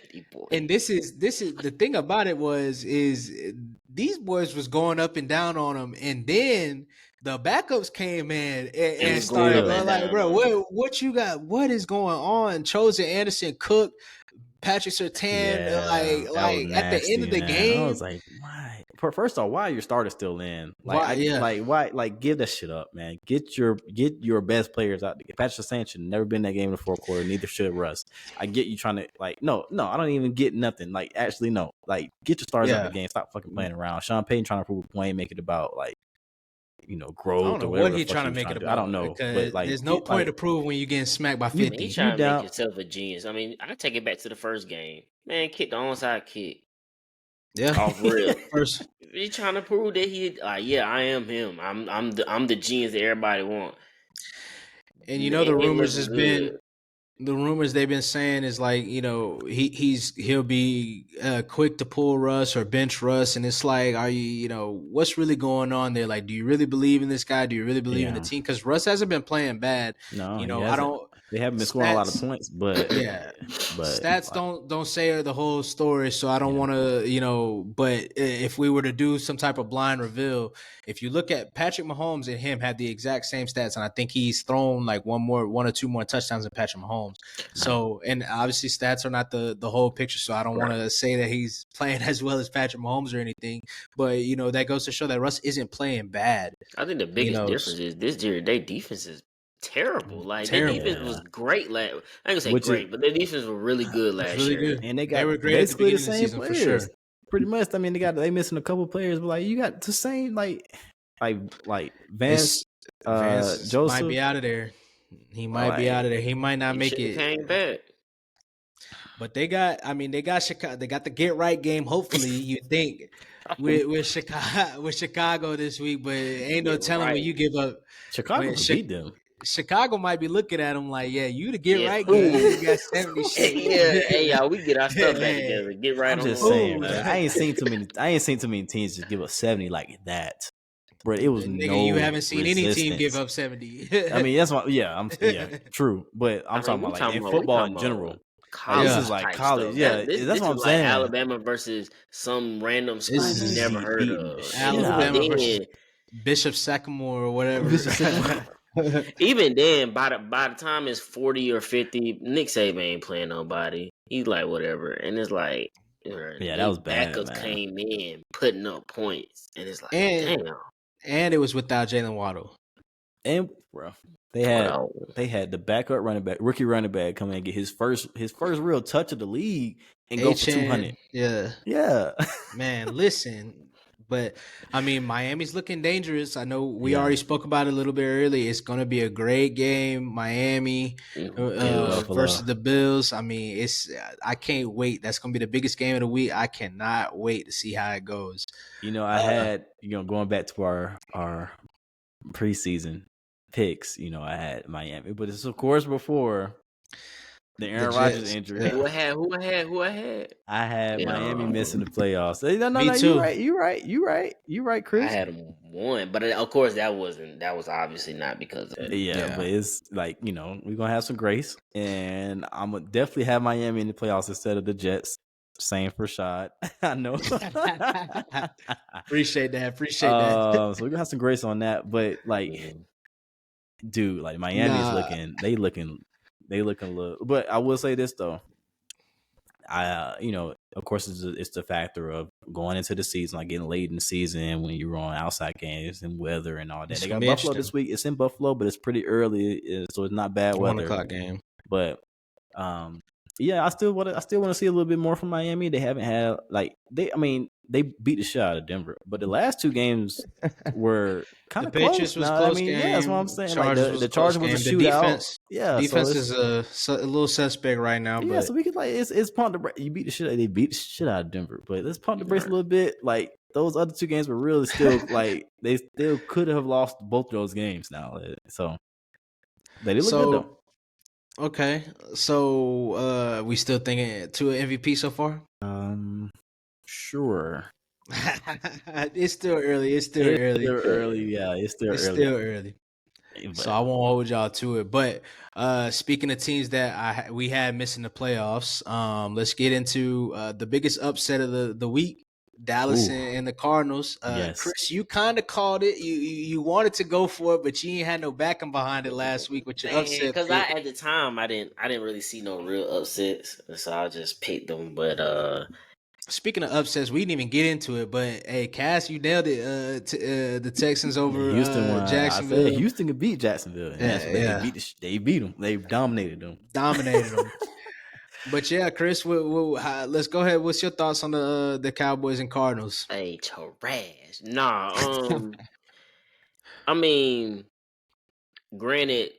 And this is the thing about it is these boys was going up and down on them, and then the backups came in and started like, bro, what you got? What is going on? Chosen Anderson, Cook, Patrick Surtain, like at the end of the game, I was like, why? First off, why are your starters still in? Why? Like, give that shit up, man. Get your best players out. Patrick Surtain should never been in that game in the fourth quarter. Neither should Russ. I get you trying to, like, no, I don't even get nothing. Like, actually, no. Like, get your stars out of the game. Stop fucking playing around. Sean Payton trying to prove a point, make it about, like, growth. I don't know what he's trying to make it about. I don't know. But, like, there's no point to prove when you're getting smacked by 50. He's trying to make himself a genius. I mean, I take it back to the first game. Man, kick the onside kick. Yeah, off real. First, he's trying to prove that I am him. I'm the genius that everybody want. And the rumors has been. The rumors they've been saying is like, he'll be quick to pull Russ or bench Russ, and it's like, are you, what's really going on there? Like, do you really believe in this guy? Do you really believe in the team? Because Russ hasn't been playing bad. No, I don't. They haven't been scoring a lot of points, but stats don't say the whole story. So I don't want to, But if we were to do some type of blind reveal, if you look at Patrick Mahomes and him had the exact same stats, and I think he's thrown like one or two more touchdowns than Patrick Mahomes. So, and obviously stats are not the whole picture. So I don't want to say that he's playing as well as Patrick Mahomes or anything. But that goes to show that Russ isn't playing bad. I think the biggest difference is this year their defense is terrible. Like, their defense was great I ain't gonna say great, but their defense was really good last year. Good. And they were great basically the same players. For sure. Pretty much. I mean, they missing a couple players, but like, you got the same like Vance Joseph might be out of there. He might be out of there. He might not make it. Came back. But they got Chicago. They got the get right game. Hopefully, you think with Chicago this week, but ain't no telling when you give up. Chicago beat them. Chicago might be looking at them like, you the get right game. You got 70 shit. Hey, y'all, we get our stuff back together. Get right. I'm just saying, man. I ain't seen too many teams just give up 70 like that. But it was you haven't seen any team give up 70. I mean, that's why. True. But I'm talking about like in football in general. This is like college. That's what I'm saying. Like Alabama versus some random school you never heard of. Alabama versus Bishop Sycamore or whatever. Even then, by the time it's 40 or 50, Nick Saban ain't playing nobody. He's like whatever, and it's like, that was bad. Backups came in putting up points, and it's like, damn. And it was without Jalen Waddle. And bro, they had the backup rookie running back come in and get his first real touch of the league and go for 200. Yeah. Yeah. Man, listen. But I mean, Miami's looking dangerous. I know we already spoke about it a little bit earlier. It's going to be a great game, Miami versus the Bills. I mean, I can't wait. That's going to be the biggest game of the week. I cannot wait to see how it goes. I had going back to our preseason picks. I had Miami, but it's of course before the Aaron Rodgers injury. Who I had? I had Miami missing the playoffs. No, Me too. You right, Chris. I had them one, but of course that was obviously not because of it. But it's like, we're gonna have some grace, and I'm gonna definitely have Miami in the playoffs instead of the Jets. Same for Shad. I know. Appreciate that. So we're gonna have some grace on that. But dude, like Miami's looking a little. But I will say this though. Of course, it's the factor of going into the season, like getting late in the season when you're on outside games and weather and all that. They got Buffalo this week. It's in Buffalo, but it's pretty early, so it's not bad weather. 1:00 game. But I still want to see a little bit more from Miami. They haven't had they beat the shit out of Denver, but the last two games were kind of close. Patriots was close game. Yeah, that's what I'm saying. The Chargers was a shootout. Defense is a little suspect right now. Yeah, so we could it's pump the brakes. You beat the shit. They beat the shit out of Denver, but let's pump the brakes a little bit. Like those other two games were really still they still could have lost both of those games now. So they look good though. Okay, so we still thinking to an MVP so far? Sure. It's still early. It's still early. Yeah, it's still early. So I won't hold y'all to it. But speaking of teams that we had missing the playoffs, let's get into the biggest upset of the week. Dallas and the Cardinals. Yes. Chris, you kind of called it. You wanted to go for it, but you ain't had no backing behind it last week with your upset. Because at the time I didn't really see no real upsets, so I just picked them. But speaking of upsets, we didn't even get into it. But hey, Cass, you nailed it. The Texans over Houston Jacksonville. I said Houston could beat Jacksonville. They beat them. They dominated them. But yeah, Chris, let's go ahead. What's your thoughts on the Cowboys and Cardinals? Hey, trash. Nah, I mean, granted,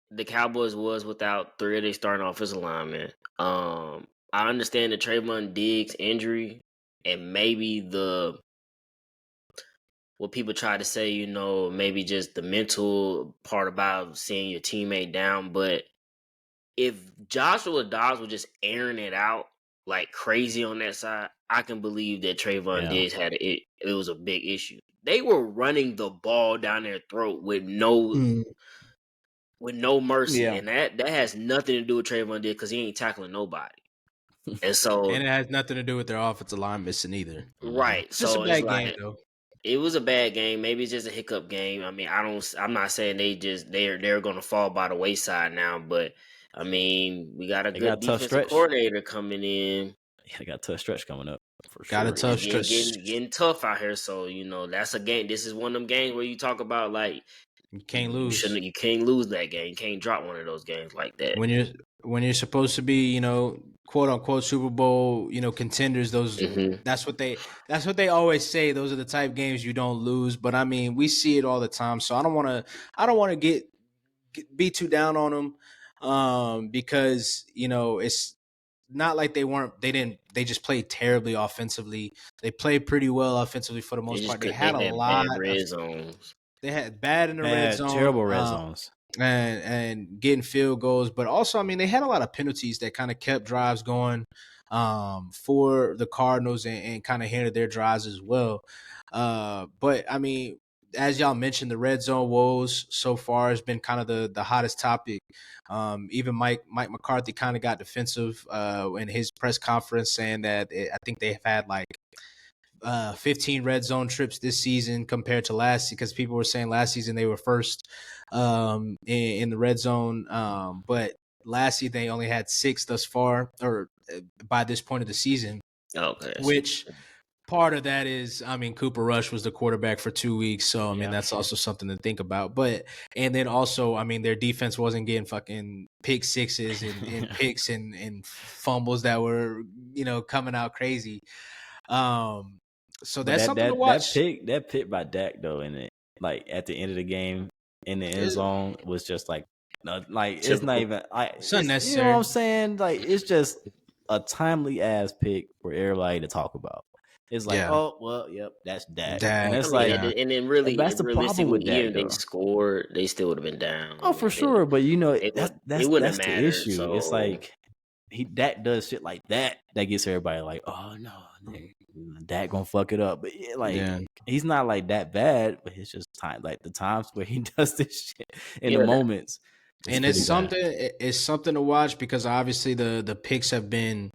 the Cowboys was without three of their starting offensive linemen. I understand the Trayvon Diggs injury and maybe what people try to say, maybe just the mental part about seeing your teammate down, but if Joshua Dobbs was just airing it out like crazy on that side, I can believe that Trayvon Diggs it was a big issue. They were running the ball down their throat with no mercy, and that has nothing to do with Trayvon Diggs because he ain't tackling nobody. And so, and it has nothing to do with their offensive line missing either. Right. It's just a bad game though. It was a bad game. Maybe it's just a hiccup game. I mean, I'm not saying they're going to fall by the wayside now, but I mean, we got a good defensive coordinator coming in. Yeah, they got a tough stretch coming up. For got sure. A tough stretch. Getting tough out here. So, that's a game. This is one of them games where you talk about, like, you can't lose. You can't lose that game. You can't drop one of those games like that. When you're supposed to be, quote unquote Super Bowl, contenders, those that's what they always say. Those are the type games you don't lose. But I mean, we see it all the time. So I don't want to be too down on them. Because it's not like they just played terribly offensively. They played pretty well offensively for the most part. They had a lot of red zones. They had bad in the red zone, terrible red zones, and getting field goals. But also, I mean, they had a lot of penalties that kind of kept drives going for the Cardinals and kind of hindered their drives as well. But I mean, as y'all mentioned, the red zone woes so far has been kind of the hottest topic. Even Mike McCarthy kind of got defensive in his press conference, saying that I think they've had like 15 red zone trips this season compared to last season, because people were saying last season they were first in the red zone. But last season they only had 6 thus far, or by this point of the season. Okay. Which part of that is, I mean, Cooper Rush was the quarterback for 2 weeks. So, I mean, that's also something to think about. And then also, I mean, their defense wasn't getting fucking pick sixes and picks and fumbles that were, coming out crazy. So that's something to watch. That pick by Dak though, in it, like at the end of the game in the end zone was just like it's not even it's unnecessary. You know what I'm saying? Like it's just a timely ass pick for everybody to talk about. It's like, oh well, yep, that's Dak. And it's and then really, that's the problem with Dak. Even if they scored, they still would have been down. Oh, for sure, but that's the issue. So. It's like Dak does shit like that gets everybody like, oh no, Dak gonna fuck it up. But he's not like that bad, but it's just the times where he does this shit in the moments. And it's something to watch because obviously the picks have been,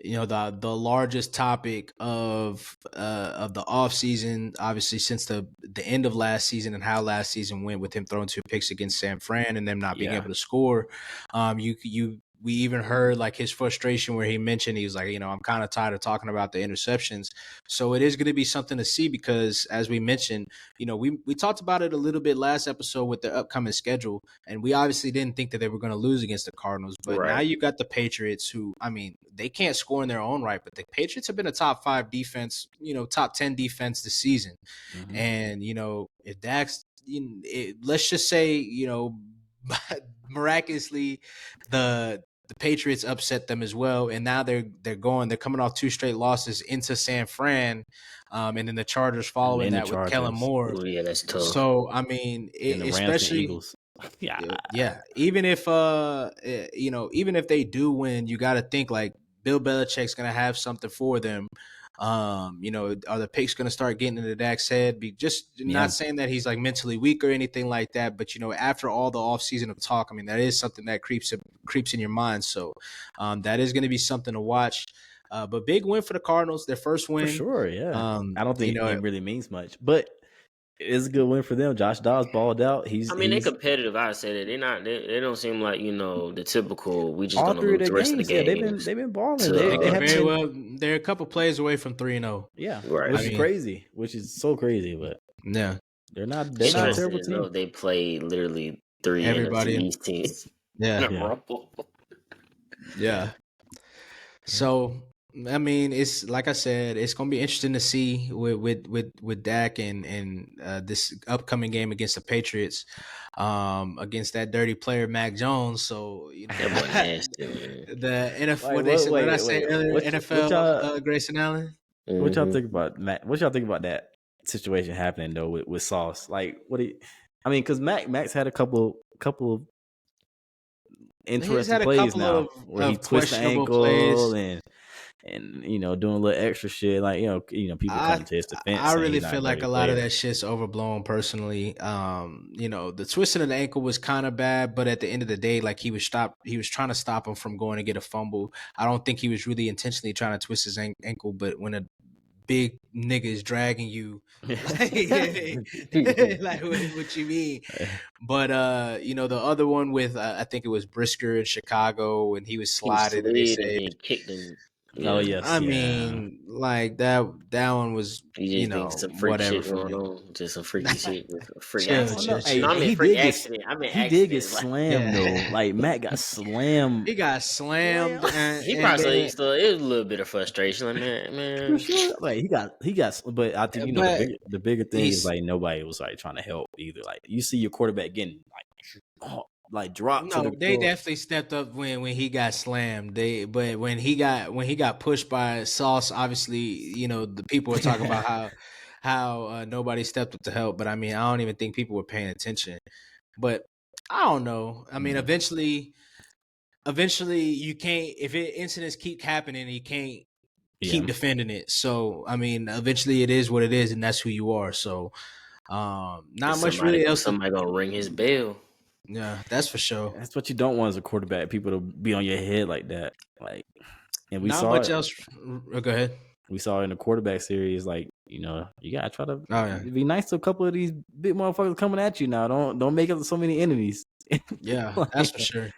the largest topic of the off season, obviously since the end of last season and how last season went with him throwing 2 picks against San Fran and them not being able to score. We even heard like his frustration where he mentioned he was like, I'm kind of tired of talking about the interceptions. So it is going to be something to see because as we mentioned, we talked about it a little bit last episode with the upcoming schedule, and we obviously didn't think that they were going to lose against the Cardinals. But now you got the Patriots who, they can't score in their own right, but the Patriots have been a top 5 defense, top 10 defense this season. Mm-hmm. And, if Dak's, let's just say, miraculously the Patriots upset them as well, and now they're coming off 2 straight losses into San Fran, and then the Chargers following that with Kellen Moore. Oh, yeah, that's tough. So especially even if even if they do win, you got to think like Bill Belichick's gonna have something for them. Are the picks going to start getting into Dak's head? Not saying that he's like mentally weak or anything like that, but after all the offseason of talk, that is something that creeps in your mind. So that is going to be something to watch. But big win for the Cardinals, their first win. For sure, yeah. I don't think it really means much, but it's a good win for them. Josh Dobbs balled out. They're competitive. I say that they're not. They don't seem like the typical. We just gonna lose the rest of the game. They've been balling. They're a couple plays away from 3-0. Yeah, right. Which is crazy. Which is so crazy, but yeah, they're not a terrible team. They play literally 3 everybody East teams. Yeah. Yeah. So. It's like I said, it's gonna be interesting to see with Dak and this upcoming game against the Patriots, against that dirty player Mac Jones. So the NFL. What did I say earlier? NFL Grayson Allen. What y'all think about Mac? What y'all think about that situation happening though with Sauce? Like, because Mac's had a couple of interesting plays now where he twists the ankle and doing a little extra shit, like people come to his defense. I really feel like a lot of that shit's overblown personally. The twisting of the ankle was kind of bad, but at the end of the day, like he was trying to stop him from going to get a fumble. I don't think he was really intentionally trying to twist his ankle, but when a big nigga is dragging you, like what you mean? But the other one with I think it was Brisker in Chicago, and he was sliding and he kicked him. Oh yes, like that one was some freaky shit going on, just some freaky shit, freak accident. He did get slammed though. Like Matt got slammed. He got slammed. He probably still it was a little bit of frustration. Like man, for sure. Like he got. But I think the bigger thing is like nobody was like trying to help either. Like you see your quarterback getting dropped. No, they definitely stepped up when he got slammed. But when he got pushed by Sauce, obviously, the people were talking about how nobody stepped up to help. But I don't even think people were paying attention. But I don't know. Eventually you can't. If incidents keep happening, you can't keep defending it. So eventually it is what it is, and that's who you are. So not much really else. Somebody gonna ring his bell. Yeah, that's for sure. That's what you don't want as a quarterback. People to be on your head like that. Like, and we not saw much else. Go ahead. We saw in the quarterback series, like you gotta try to be nice to a couple of these big motherfuckers coming at you now. Don't make up so many enemies. Yeah, that's for sure.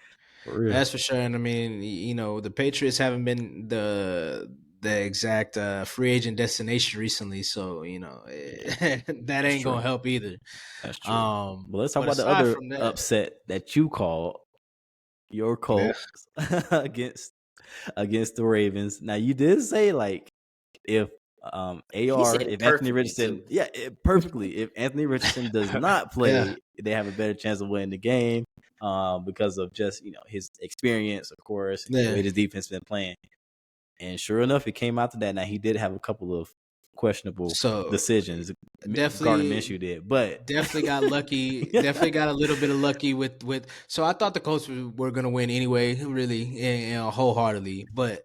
For real. That's for sure. And the Patriots haven't been the exact free agent destination recently, so that ain't gonna help either. That's true. But let's talk about the other upset that you called your Colts against the Ravens. Now you did say like if AR, if Anthony Richardson, perfectly. If Anthony Richardson does not play, they have a better chance of winning the game because of just his experience, of course, and the way his defense been playing. And sure enough, it came out to that. Now he did have a couple of questionable decisions. Gardner Minshew did, but definitely got lucky. Definitely got a little bit of lucky with. So I thought the Colts were going to win anyway, really, wholeheartedly. But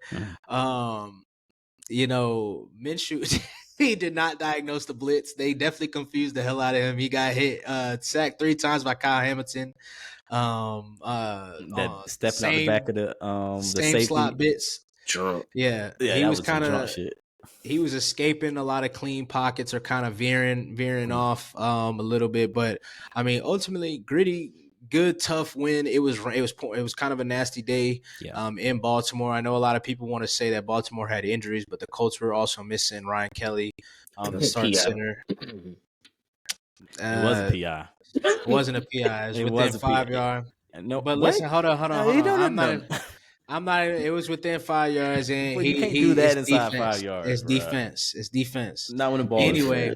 Minshew, he did not diagnose the blitz. They definitely confused the hell out of him. He got hit, sacked 3 times by Kyle Hamilton. Stepping out the back of the safety slot bits. Drunk. Yeah, he was kind of. He was escaping a lot of clean pockets or kind of veering off a little bit, but I mean, ultimately, gritty, good, tough win. It was kind of a nasty day in Baltimore. I know a lot of people want to say that Baltimore had injuries, but the Colts were also missing Ryan Kelly, the starting center. It was a PI. It wasn't a PI. It was within 5 yards. No, but listen, hold on. I'm not. It was within 5 yards, and you can't do that inside defense. 5 yards. It's defense. It's defense. Not when the ball. Anyway,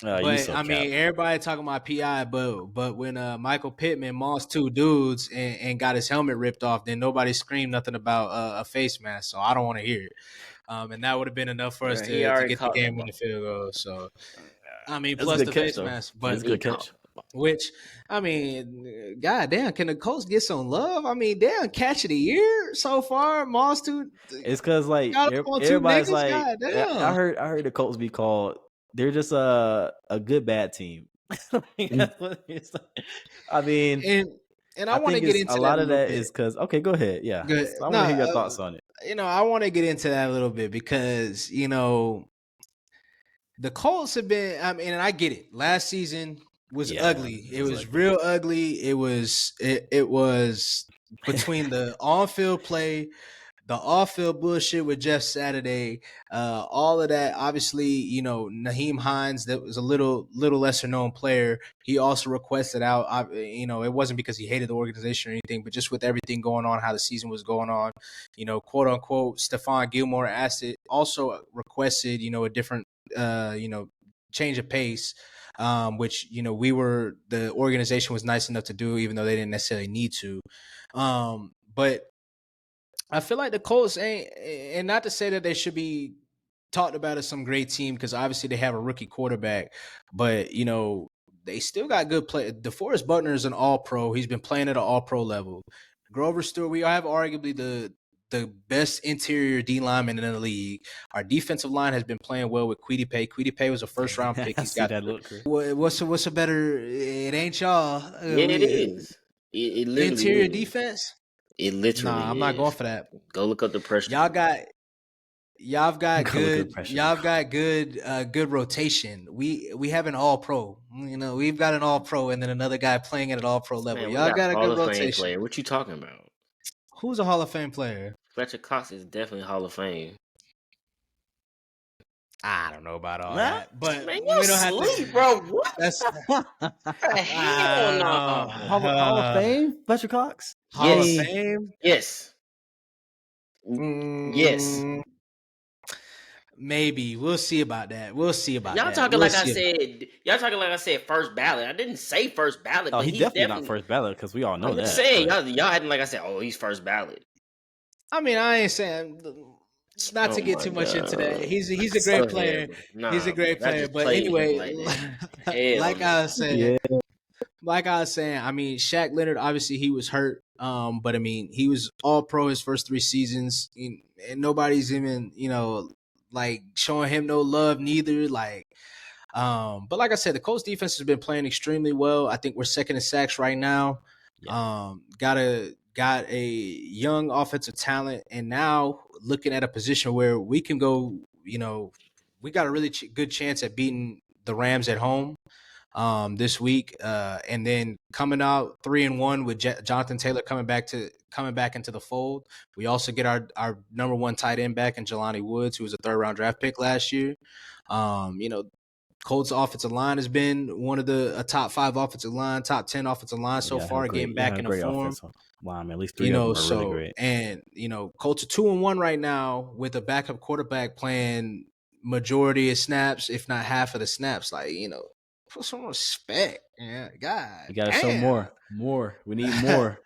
but I mean, everybody talking about PI, but when Michael Pittman mossed 2 dudes and got his helmet ripped off, then nobody screamed nothing about a face mask. So I don't want to hear it. And that would have been enough for us to get the game on the field goal. So I mean, plus the face mask, but it's a good catch. Which, I mean, goddamn, can the Colts get some love? I mean, damn, catch of the year so far. Moss too. It's because like everybody's like, I heard the Colts be called. They're just a good bad team. That's what it's like. I mean, and I want to get into a lot of that is because go ahead, yeah. So I want to hear your thoughts on it. I want to get into that a little bit because the Colts have been. I mean, and I get it. Last season was ugly. It was real ugly. It was between the on-field play, the off-field bullshit with Jeff Saturday, all of that. Obviously, Naheem Hines, that was a little lesser known player. He also requested out. It wasn't because he hated the organization or anything, but just with everything going on, how the season was going on, quote unquote, Stephon Gilmore also requested, a different, change of pace. Which the organization was nice enough to do, even though they didn't necessarily need to. But I feel like the Colts ain't, and not to say that they should be talked about as some great team, because obviously they have a rookie quarterback, but they still got good play. DeForest Buckner is an All-Pro. He's been playing at an All-Pro level. Grover Stewart, we have arguably the best interior D lineman in the league. Our defensive line has been playing well with Kwity Paye. Kwity Paye was a first round pick. He's got that look. What's a better? It ain't y'all. Yeah, it is. It literally interior is. Defense. It literally. Nah, I'm not going for that. Go look up the pressure. Y'all got good rotation. We have an All-Pro. We've got an All-Pro and then another guy playing at an All-Pro level. Man, y'all got a good rotation. Player. What you talking about? Who's a Hall of Fame player? Fletcher Cox is definitely Hall of Fame. I don't know about all that, but man, you don't have to, bro. What? That's hell no. Hall of Fame, Fletcher Cox. Hall of Fame. Yes. Yes. Maybe we'll see about that. Y'all talking like I said. Y'all talking like I said first ballot. I didn't say first ballot. Oh, he's definitely not first ballot because we all know that. I'm saying y'all hadn't like I said. Oh, he's first ballot. I mean, I ain't saying not to get too much into that. He's a great player. He's a great player. But anyway, like I was saying, I mean, Shaq Leonard, obviously he was hurt. But I mean, he was All-Pro his first 3 seasons, and nobody's even like showing him no love neither. But like I said, the Colts defense has been playing extremely well. I think we're second in sacks right now. Yeah. Got a young offensive talent, and now looking at a position where we can go, we got a really good chance at beating the Rams at home this week, and then coming out 3-1 with Jonathan Taylor coming back into the fold. We also get our number 1 tight end back in Jelani Woods, who was a 3rd-round draft pick last year. Colts offensive line has been one of a top 5 offensive line, top 10 offensive line so far, getting back in the form. Line, at least 3 of them are really great. And Colts are 2-1 right now with a backup quarterback playing majority of snaps, if not half of the snaps. Like, put some respect. Yeah, God, you gotta show more. We need more.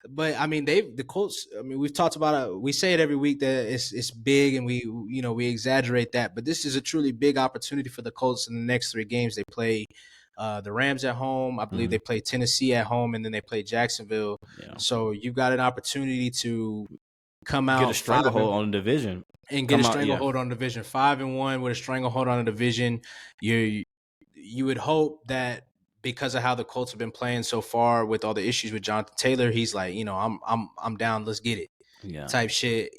But I mean, the Colts. I mean, we've talked about it. We say it every week that it's big, and we exaggerate that. But this is a truly big opportunity for the Colts in the next 3 games. They play the Rams at home. I believe they play Tennessee at home, and then they play Jacksonville. Yeah. So you've got an opportunity to come out, get a stranglehold on the division, and get a stranglehold on the division. 5-1 with a stranglehold on the division. You would hope that, because of how the Colts have been playing so far with all the issues with Jonathan Taylor, he's like, I'm down, let's get it, type shit.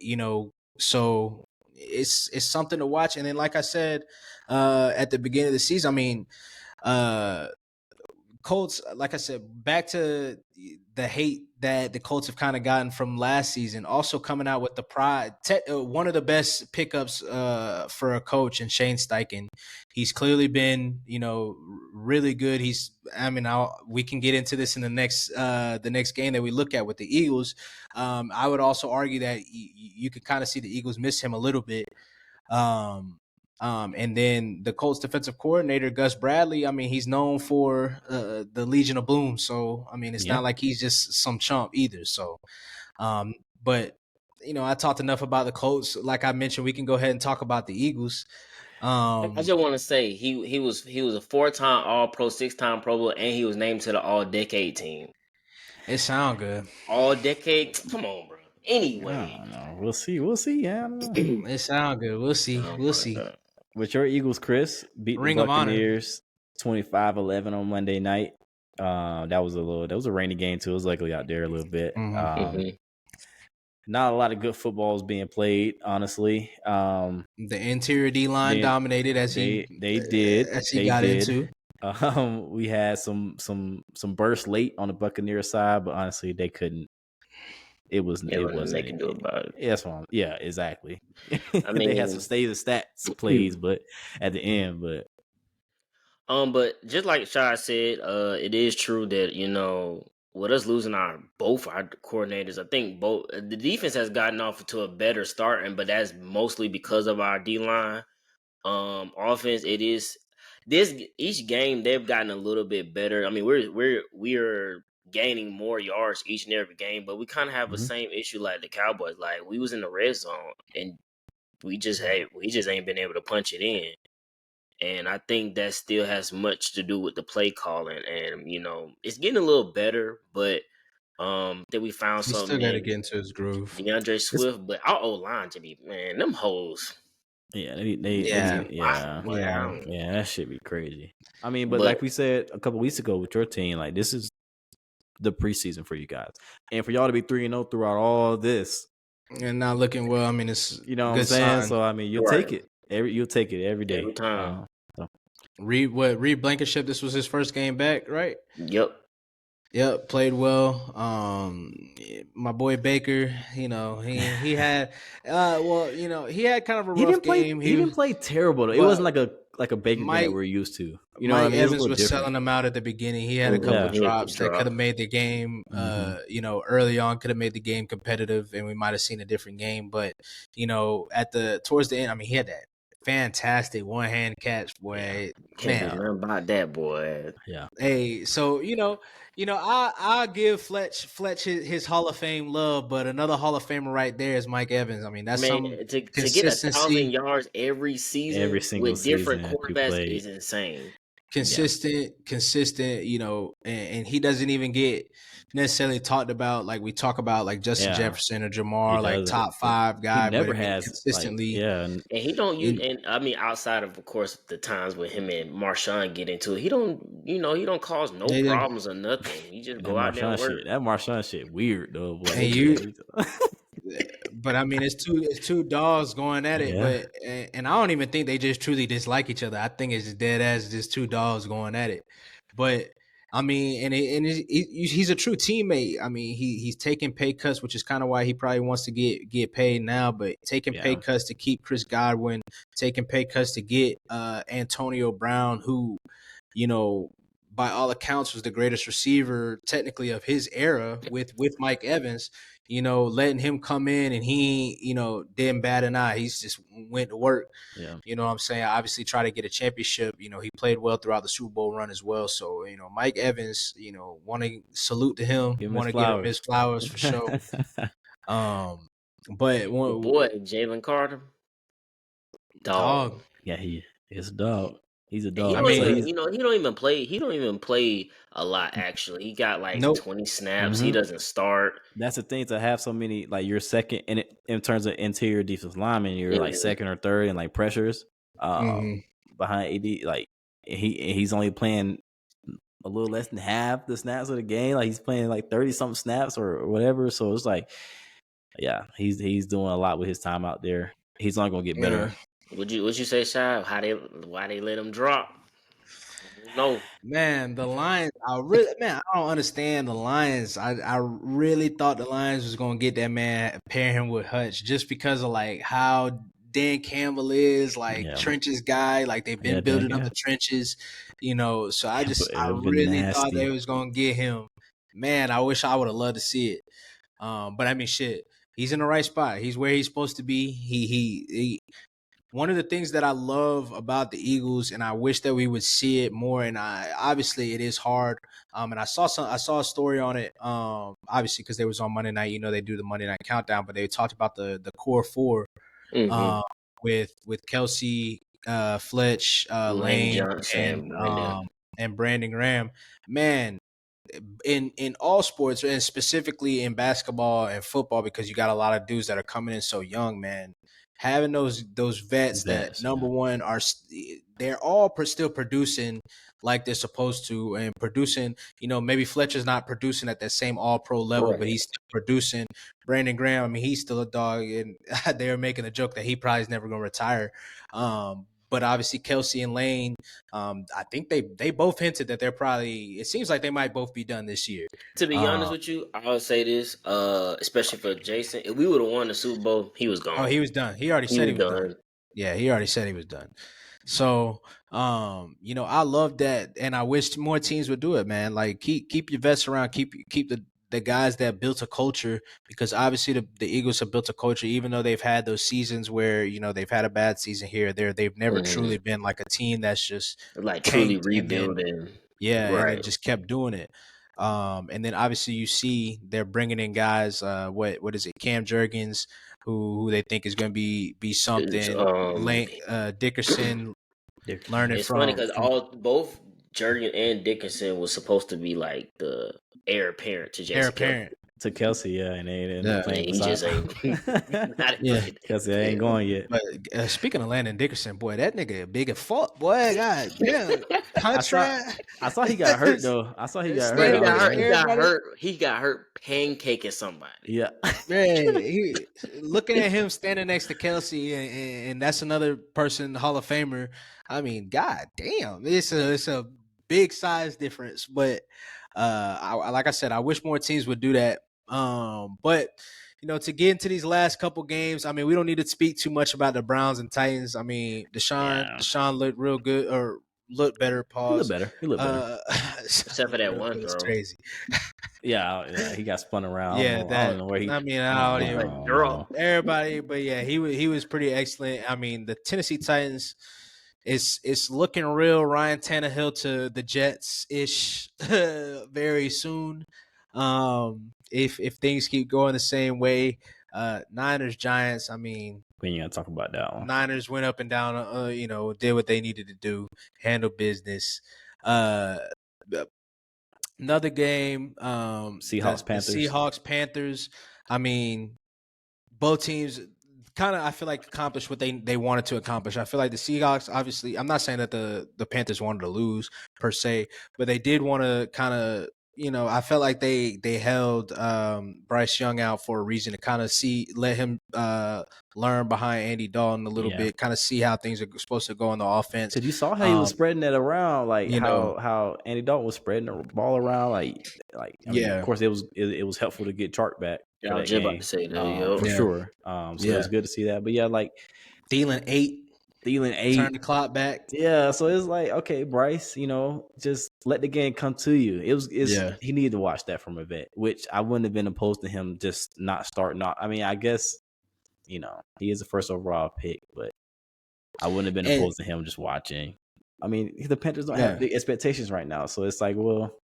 So it's something to watch. And then, like I said, at the beginning of the season, I mean, Colts, like I said, back to the hate that the Colts have kind of gotten from last season, also coming out with the pride. One of the best pickups for a coach in Shane Steichen. He's clearly been, really good. We can get into this in the next game that we look at with the Eagles. I would also argue that you could kind of see the Eagles miss him a little bit. And then the Colts defensive coordinator, Gus Bradley, I mean, he's known for the Legion of Boom. So, I mean, it's not like he's just some chump either. So, but, I talked enough about the Colts. Like I mentioned, we can go ahead and talk about the Eagles. I just want to say he was a 4-time All-Pro, 6-time Pro Bowl, and he was named to the All-Decade team. It sound good. All-Decade? Come on, bro. Anyway. We'll see. Yeah. It sound good. We'll see. We'll see. With your Eagles, Chris, beat the Buccaneers 25-11 on Monday night. That was a rainy game too. It was ugly out there a little bit. Not a lot of good football is being played, honestly. The interior D-line dominated as he got into. We had some bursts late on the Buccaneers side, but honestly, they couldn't. It wasn't. They can do about it. That's fine. Yeah, exactly. I mean, they had some state of stats plays, but at the end, but just like Shai said, it is true that with us losing both our coordinators, I think the defense has gotten off to a better start, but that's mostly because of our D line. Offense, it is each game they've gotten a little bit better. I mean, we're gaining more yards each and every game, but we kind of have the same issue like the Cowboys. Like, we was in the red zone and we just ain't been able to punch it in. And I think that still has much to do with the play calling. And it's getting a little better, but that we found something. Still got to get into his groove. DeAndre Swift, but our O-line to be, man, them hoes. Yeah, that should be crazy. I mean, but like we said a couple weeks ago with your team, like, this is the preseason for you guys, and for y'all to be 3-0 throughout all this and not looking well. I mean, it's what I'm saying. So I mean, you'll take it every day. Every time. Reed Blankenship, this was his first game back, right? Yep, played well. My boy Baker, he had he had kind of a rough game. He didn't play terrible though. It wasn't like a Baker game that we're used to. Mike Evans was selling him out at the beginning. He had a couple of drops that could have made the game early on, could have made the game competitive, and we might have seen a different game. But towards the end, I mean, he had that fantastic one-hand catch, boy. Can't learn about that, boy. Yeah. Hey, so I give Fletch his Hall of Fame love, but another Hall of Famer right there is Mike Evans. I mean, that's some to get 1,000 yards every season, every single with different quarterbacks is insane. Consistent, and he doesn't even get necessarily talked about like we talk about like Justin Jefferson or Jamar, like top 5 guy. He never has consistently, and he don't use. And I mean, outside of course the times when him and Marshawn get into it, he don't cause no problems or nothing. He just go out there and work. That Marshawn shit weird though. Boy. And but I mean, it's two dogs going at it. But and I don't even think they just truly dislike each other. I think it's just dead ass just two dogs going at it. But I mean, he's a true teammate. I mean, he's taking pay cuts, which is kind of why he probably wants to get paid now. But taking pay cuts to keep Chris Godwin, taking pay cuts to get Antonio Brown, who, by all accounts was the greatest receiver technically of his era with Mike Evans. letting him come in and he, didn't bat an eye. He's just went to work. Yeah. You know what I'm saying? Obviously try to get a championship. He played well throughout the Super Bowl run as well. So, Mike Evans, want to salute to him. Want to give him his flowers for sure. But boy, Jalen Carter. Dog. Yeah, he is a dog. He's a dog. He don't even play. He don't even play a lot. Actually, he got like 20 snaps. He doesn't start. That's the thing, to have so many. Like, you're second in terms of interior defensive lineman. You're like second or third in like pressures behind AD. Like, he's only playing a little less than half the snaps of the game. Like, he's playing like 30-something snaps or whatever. So it's like, yeah, he's doing a lot with his time out there. He's only gonna get better. Would you say, Shai? Why they let him drop? No, man, the Lions. I don't understand the Lions. I really thought the Lions was gonna get that man, pair him with Hutch, just because of like how Dan Campbell is, like trenches guy. Like, they've been building up the trenches, So I really thought they was gonna get him. Man, I wish I would have loved to see it. But I mean, shit, he's in the right spot. He's where he's supposed to be. He one of the things that I love about the Eagles, and I wish that we would see it more, and obviously it is hard. And I saw a story on it, obviously because they was on Monday night. They do the Monday night countdown, but they talked about the core four with Kelsey, Fletch, Lane Johnson, and Brandon Graham. Man, in all sports, and specifically in basketball and football, because you got a lot of dudes that are coming in so young, man. Having those vets that number one they're all still producing like they're supposed to, and producing. Maybe Fletcher's not producing at that same All Pro level, but he's still producing. Brandon Graham, I mean, he's still a dog, and they were making a joke that he probably is never going to retire. But obviously Kelsey and Lane, I think they both hinted that it seems like they might both be done this year. To be honest with you, I would say this, especially for Jason, if we would have won the Super Bowl, he was gone. Oh, he was done. He already said he was done. Yeah, he already said he was done. So, I love that, and I wish more teams would do it, man. Like, keep your vets around, keep the guys that built a culture, because obviously the Eagles have built a culture, even though they've had those seasons where, they've had a bad season here or there. They've never truly been like a team that's just like truly rebuilding. And then just kept doing it. And then obviously you see they're bringing in guys, what is it, Cam Jurgens, who they think is going to be something. Lane, Dickerson, learning it's from. It's funny because both Jurgen and Dickerson was supposed to be like the heir apparent to Jason. To Kelsey, and they ended up playing. He just ain't. Kelsey ain't going yet. But speaking of Landon Dickerson, boy, that nigga big as fuck, boy. God damn, contract. I saw he got hurt though. He got hurt pancaking somebody. Yeah, man. Looking at him standing next to Kelsey, and that's another person, Hall of Famer. I mean, god damn, it's a big size difference, but. Like I said, I wish more teams would do that. But to get into these last couple games, I mean, we don't need to speak too much about the Browns and Titans. I mean, Deshaun looked real good, or looked better. Pause. He looked better. Except for that one throw. Crazy. Yeah, he got spun around. Yeah, I don't know where he. I mean, I don't even everybody, but yeah, he was pretty excellent. I mean, the Tennessee Titans. It's looking real Ryan Tannehill to the Jets ish very soon. If things keep going the same way, Niners Giants. I mean, we ain't gonna talk about that one. Niners went up and down. Did what they needed to do, handle business. Another game. Seahawks Panthers. I mean, both teams. Kind of, I feel like accomplished what they wanted to accomplish. I feel like the Seahawks, obviously, I'm not saying that the Panthers wanted to lose per se, but they did want to kind of, I felt like they held Bryce Young out for a reason to kind of let him learn behind Andy Dalton a little bit, kind of see how things are supposed to go on the offense. Because you saw how he was spreading it around, like how Andy Dalton was spreading the ball around, like I mean, of course it was helpful to get Chark back. Yeah, I was just about to say that, for sure. So it was good to see that. But yeah, like Thielen 8. Thielen 8. Turn the clock back. Yeah, so it's like, okay, Bryce, just let the game come to you. He needed to watch that from a vet, which I wouldn't have been opposed to him just not starting off. I mean, I guess, he is the first overall pick, but I wouldn't have been opposed to him just watching. I mean, the Panthers don't have big expectations right now, so it's like, well,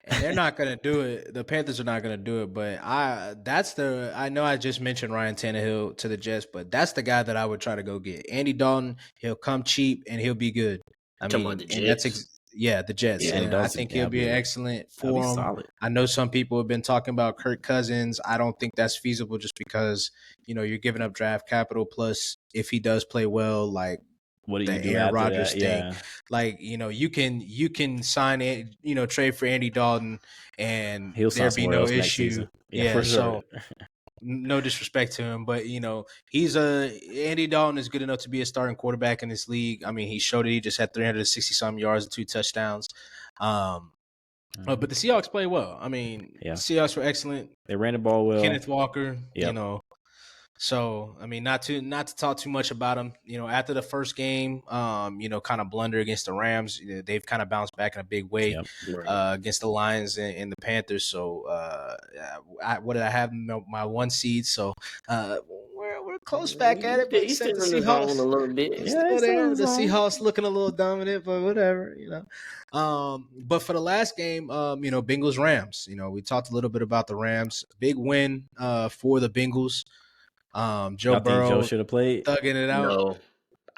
and they're not gonna do it. The Panthers are not gonna do it. But I know I just mentioned Ryan Tannehill to the Jets, but that's the guy that I would try to go get. Andy Dalton, he'll come cheap and he'll be good. I mean, the and that's the Jets. Yeah, and I think he'll be excellent for him. Solid. I know some people have been talking about Kirk Cousins. I don't think that's feasible just because you're giving up draft capital. Plus, if he does play well, like. What do you do Aaron after Rodgers that? thing, Yeah. like you can sign it, trade for Andy Dalton, and there'll be no issue. Yeah, for sure. So no disrespect to him, but Andy Dalton is good enough to be a starting quarterback in this league. I mean, he showed it. He just had 360 some yards and 2 touchdowns. But the Seahawks played well. I mean, Seahawks were excellent. They ran the ball well. Kenneth Walker, So, I mean, not to talk too much about them. After the first game, kind of blunder against the Rams. They've kind of bounced back in a big way against the Lions and the Panthers. So, what did I have? My 1 seed. So, we're close back at it. But he's still the Seahawks a little bit. The Seahawks looking a little dominant, but whatever. But for the last game, Bengals Rams. We talked a little bit about the Rams. Big win for the Bengals. Joe Burrow should have played, thugging it out. No,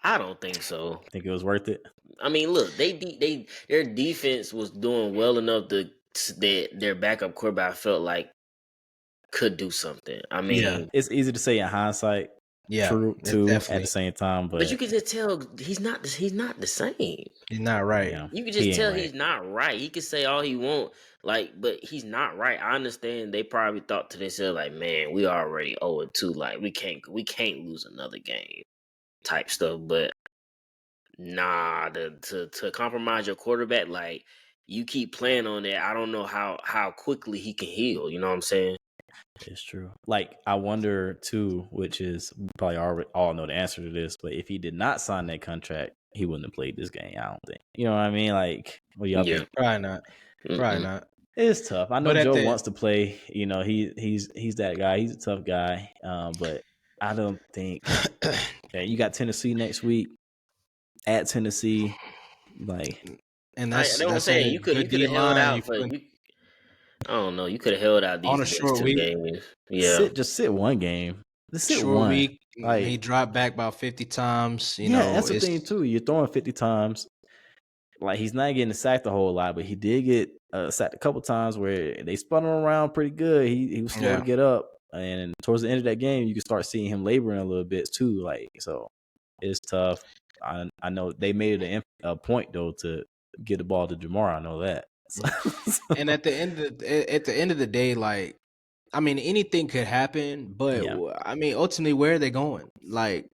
I don't think so. Think it was worth it. I mean, look, their defense was doing well enough that their backup quarterback felt like could do something. I mean, it's easy to say in hindsight. True too. Definitely. At the same time, but you can just tell he's not the same. He's not right. Yeah. You can just tell he's not right. He can say all he want, but he's not right. I understand they probably thought to themselves, like, man, we already 0-2. Like, we can't lose another game type stuff. But nah, to compromise your quarterback, like, you keep playing on that. I don't know how quickly he can heal. You know what I'm saying? It's true. Like, I wonder too, which is we probably already all know the answer to this, but if he did not sign that contract, he wouldn't have played this game. I don't think. You know what I mean? Like, what y'all think? Probably not. Probably not. It's tough. I know Joe wants to play. He's that guy. He's a tough guy. But I don't think. You got Tennessee next week at Tennessee, like, and that's what I'm saying. You could have held out for. I don't know. You could have held out these on a short 2 week. games. Yeah, just sit one game. Just sit short one week. Like, he dropped back about 50 times. That's the thing too. You're throwing 50 times. Like, he's not getting sacked a whole lot, but he did get sacked a couple times where they spun him around pretty good. He was slow to get up, and towards the end of that game, you can start seeing him laboring a little bit too. Like, so it's tough. I know they made it a point though to get the ball to Jamar. I know that. And at the end of the day, like, I mean, anything could happen, but I mean, ultimately, where are they going? Like,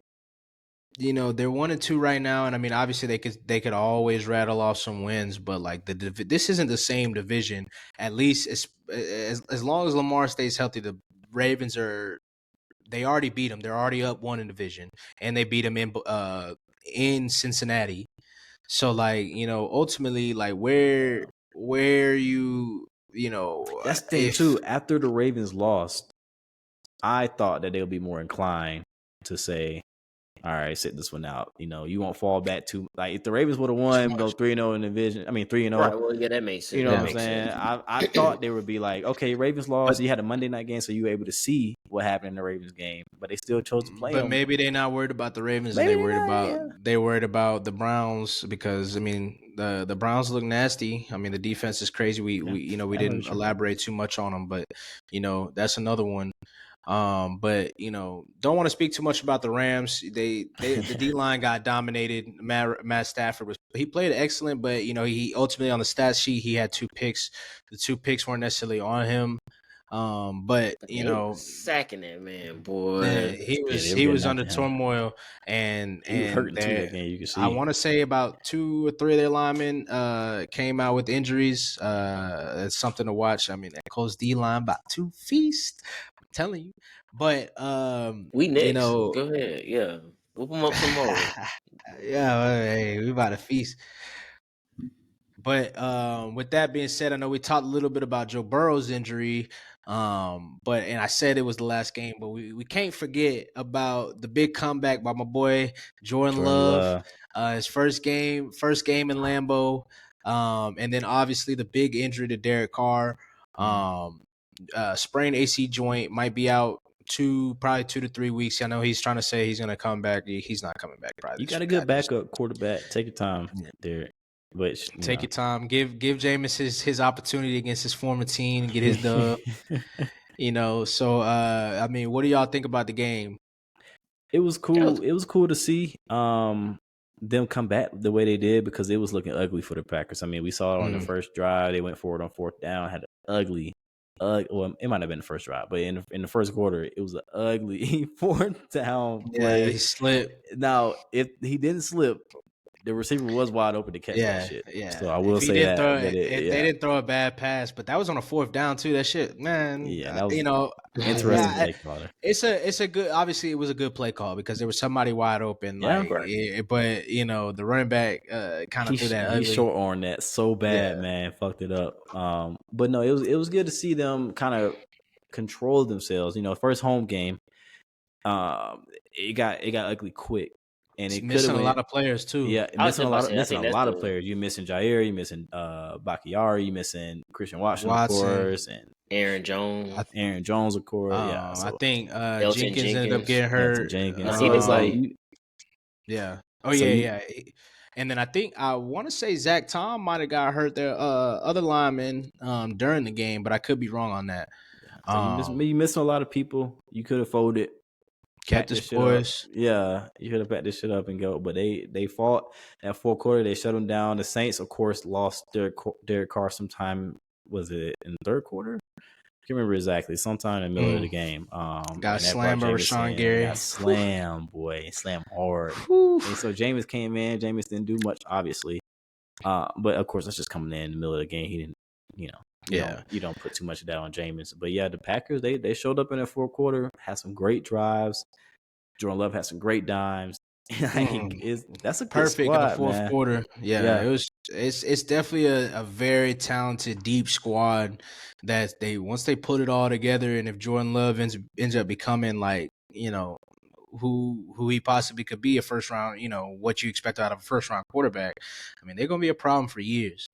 they're 1-2 right now, and I mean, obviously, they could always rattle off some wins, but like this isn't the same division. At least as long as Lamar stays healthy, the Ravens they already beat them. They're already up 1 in division, and they beat them in Cincinnati. So, like, ultimately, like, where that's the thing too. After the Ravens lost, I thought that they'll be more inclined to say, all right, sit this one out. You won't fall back to, like, if the Ravens would have won, go 3-0 in the division. I mean, 3-0. Right. Well, yeah, that makes sense. You know what I'm saying? I thought they would be like, okay, Ravens lost. You had a Monday night game, so you were able to see what happened in the Ravens game, but they still chose to play. But maybe they're not worried about the Ravens. Maybe they're worried about the Browns, because I mean the Browns look nasty. I mean, the defense is crazy. We didn't elaborate too much on them, but that's another one. But don't want to speak too much about the Rams. The D line got dominated. Matt Stafford he played excellent, but he ultimately, on the stat sheet, he had 2 picks. The 2 picks weren't necessarily on him. But sacking that man, boy. He was under turmoil, and he was hurting too that game. You can see. I want to say about 2 or 3 of their linemen came out with injuries. It's something to watch. I mean, that Colts D line about to feast. I'm telling you. But we next. Go ahead, yeah. Whoop them up some more. Yeah, hey, we about to feast. But with that being said, I know we talked a little bit about Joe Burrow's injury, and I said it was the last game, but we can't forget about the big comeback by my boy Jordan Love. His first game in Lambeau, and then obviously the big injury to Derek Carr, sprained AC joint, might be out probably 2 to 3 weeks. I know he's trying to say he's going to come back. He's not coming back. Probably you got a good backup quarterback. Take your time, Derek. Which take your time. Give Jameis his opportunity against his former team and get his dub. So I mean, what do y'all think about the game? It was cool. It was cool to see them come back the way they did, because it was looking ugly for the Packers. I mean, we saw it on the first drive. They went forward on fourth down, had an ugly. Well, it might have been the first drive, but in the first quarter, it was an ugly fourth down play. Yeah, he slipped. Now, if he didn't slip, the receiver was wide open to catch that shit. Yeah. So I will say that. They didn't throw a bad pass, but that was on a fourth down too. That shit, man. Yeah, that was interesting play call. It's a good. Obviously, it was a good play call because there was somebody wide open. But the running back kind of threw that. He short armed that so bad, man. Fucked it up. But no, it was good to see them kind of control themselves. First home game. It got ugly quick. And it missing a lot of players too. Yeah, missing a lot of players. You're missing Jair, you're missing Bakhtiari, you're missing Christian Watson, of course, and Aaron Jones, of course. I think Jenkins ended up getting hurt. Jenkins. He was like, yeah. Oh yeah. And then I want to say Zach Tom might have got hurt there. Other linemen during the game, but I could be wrong on that. So you missing a lot of people. You could have folded. Kept his boys. Yeah, you could have backed this shit up and go. But they fought that fourth quarter. They shut them down. The Saints, of course, lost Derek Carr sometime. Was it in the third quarter? I can't remember exactly. Sometime in the middle of the game. Got slammed by Rashawn Gary. Got slammed, boy. Slammed hard. And so Jameis came in. Jameis didn't do much, obviously. But, of course, that's just coming in the middle of the game. He didn't, you don't put too much of that on Jameis. But yeah, the Packers, they showed up in the fourth quarter, had some great drives. Jordan Love had some great dimes. That's a good perfect squad, in the fourth man. quarter. Yeah. It's definitely a very talented, deep squad that once they put it all together, and if Jordan Love ends up becoming who he possibly could be, a first round, what you expect out of a first round quarterback, I mean, they're gonna be a problem for years.